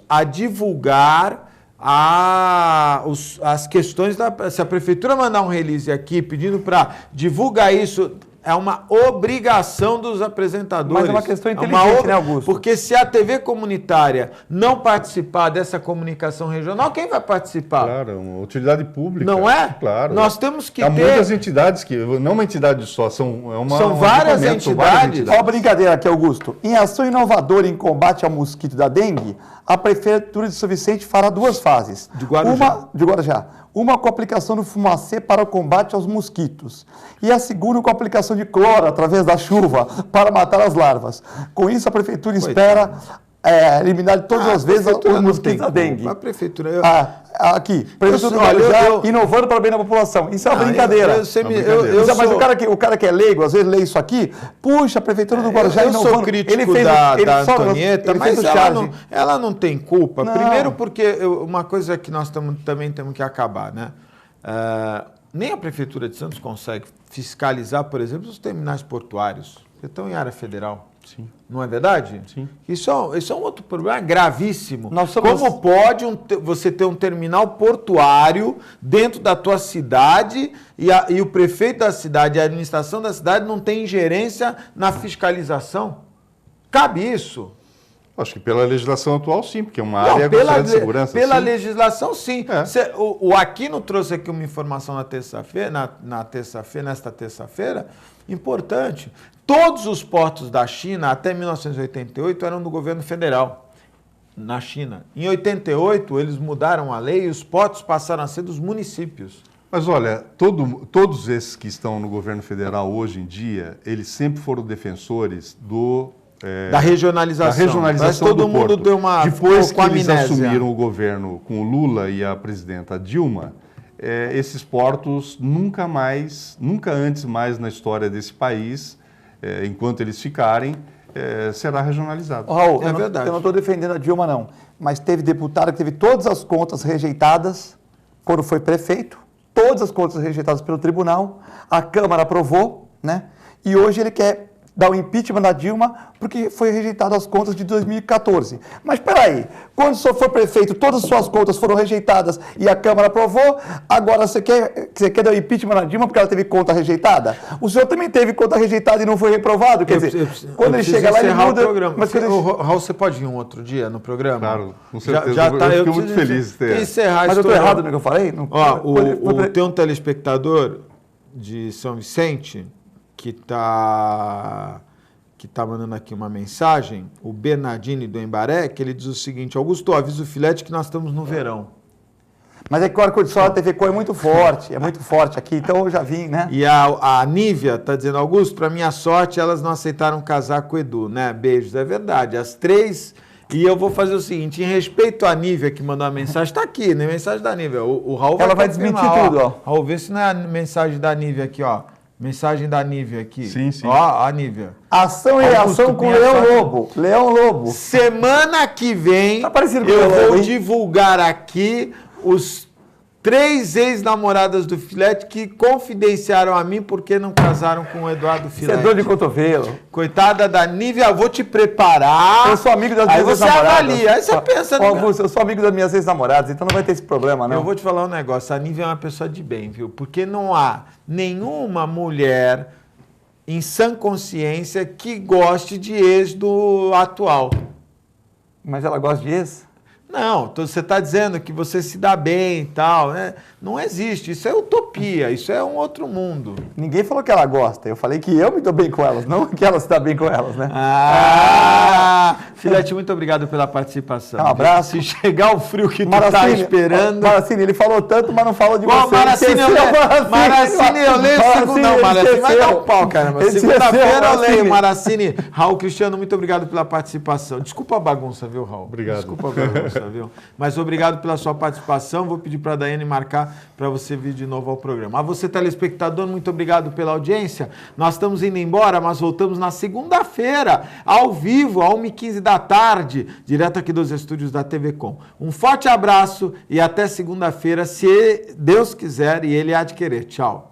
a divulgar as questões se a prefeitura mandar um release aqui pedindo para divulgar isso, é uma obrigação dos apresentadores. Mas é uma questão inteligente, né, Augusto? Porque se a TV comunitária não participar dessa comunicação regional, quem vai participar? Claro, uma utilidade pública. Não é? Claro. Nós temos que ter... Há muitas entidades, não uma entidade só, são várias entidades. Olha a brincadeira aqui, Augusto. Em ação inovadora em combate ao mosquito da dengue, a Prefeitura de São Vicente fará 2 fases. De Guarujá. Uma com a aplicação do fumacê para o combate aos mosquitos. E a segunda com a aplicação de cloro através da chuva para matar as larvas. Com isso, a Prefeitura espera eliminar de todas as vezes os mosquitos da dengue. A Prefeitura... Aqui, Prefeitura inovando para o bem da população. Isso é uma brincadeira. Mas o cara que é leigo, às vezes lê isso aqui, puxa, a Prefeitura do Guarujá inovando. Eu sou crítico da Antonieta, mas ela não tem culpa. Não. Primeiro porque uma coisa que nós também temos que acabar, né? Nem a Prefeitura de Santos consegue fiscalizar, por exemplo, os terminais portuários, que estão em área federal. Sim. Não é verdade? Sim. Isso é um outro problema gravíssimo. Somos... Como pode você ter um terminal portuário dentro da tua cidade e o prefeito da cidade e a administração da cidade não tem ingerência na fiscalização? Cabe isso? Acho que pela legislação atual, sim, porque é uma área de segurança. Pela sim. legislação, sim. É. O Aquino trouxe aqui uma informação nesta terça-feira, importante. Todos os portos da China, até 1988, eram do governo federal, na China. Em 88, eles mudaram a lei e os portos passaram a ser dos municípios. Mas olha, todos esses que estão no governo federal hoje em dia, eles sempre foram defensores da regionalização. Da regionalização todo mundo porto. Deu uma... Depois que eles assumiram o governo com o Lula e a presidenta Dilma, esses portos nunca antes mais na história desse país, enquanto eles ficarem, será regionalizado. Raul, verdade. Eu não estou defendendo a Dilma, não. Mas teve deputado que teve todas as contas rejeitadas quando foi prefeito, todas as contas rejeitadas pelo tribunal, a Câmara aprovou, né? E hoje ele quer dar o impeachment da Dilma porque foi rejeitado as contas de 2014. Mas espera aí, quando o senhor for prefeito, todas as suas contas foram rejeitadas e a Câmara aprovou, agora você quer dar o impeachment da Dilma porque ela teve conta rejeitada? O senhor também teve conta rejeitada e não foi reprovado? Quer dizer, quando ele chega lá, ele muda... Mas Raul, você pode ir um outro dia no programa? Claro, com certeza. Eu fico muito feliz de ter. Encerrar. Mas eu estou errado no que eu falei? Tem um telespectador de São Vicente que tá mandando aqui uma mensagem, o Bernardini do Embaré, que ele diz o seguinte: Augusto, avisa o Filete que nós estamos no verão. Mas é que o ar-condicionado da TV Com é muito forte aqui, então eu já vim, né? E a Nívia está dizendo: Augusto, para minha sorte, elas não aceitaram casar com o Edu, né? Beijos, é verdade. As três... E eu vou fazer o seguinte, em respeito à Nívia que mandou a mensagem, está aqui, né? Mensagem da Nívia. O Raul Ela vai desmentir tudo, ó. Raul, vê se não é a mensagem da Nívia aqui, ó. Mensagem da Nívia aqui. Sim, sim. Ó, a Nívia. Ação e reação com Leão Lobo. Leão Lobo. Semana que vem, tá parecido com eu vou divulgar aqui os 3 ex-namoradas do Filete que confidenciaram a mim porque não casaram com o Eduardo Filete. Você é dor de cotovelo. Coitada da Nívia, eu vou te preparar. Eu sou amigo das minhas ex-namoradas. Aí você avalia, aí você pensa... Eu sou amigo das minhas ex-namoradas, então não vai ter esse problema, não. Eu vou te falar um negócio, a Nívia é uma pessoa de bem, viu? Porque não há nenhuma mulher em sã consciência que goste de ex do atual. Mas ela gosta de ex? Não, você está dizendo que você se dá bem e tal, né? Não existe, isso é utopia, isso é um outro mundo. Ninguém falou que ela gosta, eu falei que eu me dou bem com elas, não que ela se dá bem com elas, né? Filete, muito obrigado pela participação. Um abraço. Se chegar o frio que tu está esperando... Maracine, ele falou tanto, mas não falou de você. Maracine, eu leio o segundo... Não, Maracine vai dar um pau, caramba. Segunda-feira eu leio, Maracine. Raul Cristiano, muito obrigado pela participação. Desculpa a bagunça, viu, Raul? Obrigado. Desculpa a bagunça, viu? Mas obrigado pela sua participação. Vou pedir para a Daiane marcar para você vir de novo ao programa. A você, telespectador, muito obrigado pela audiência. Nós estamos indo embora, mas voltamos na segunda-feira, ao vivo, às 1h15 da tarde, direto aqui dos estúdios da TV Com. Um forte abraço e até segunda-feira, se Deus quiser e Ele há de querer. Tchau.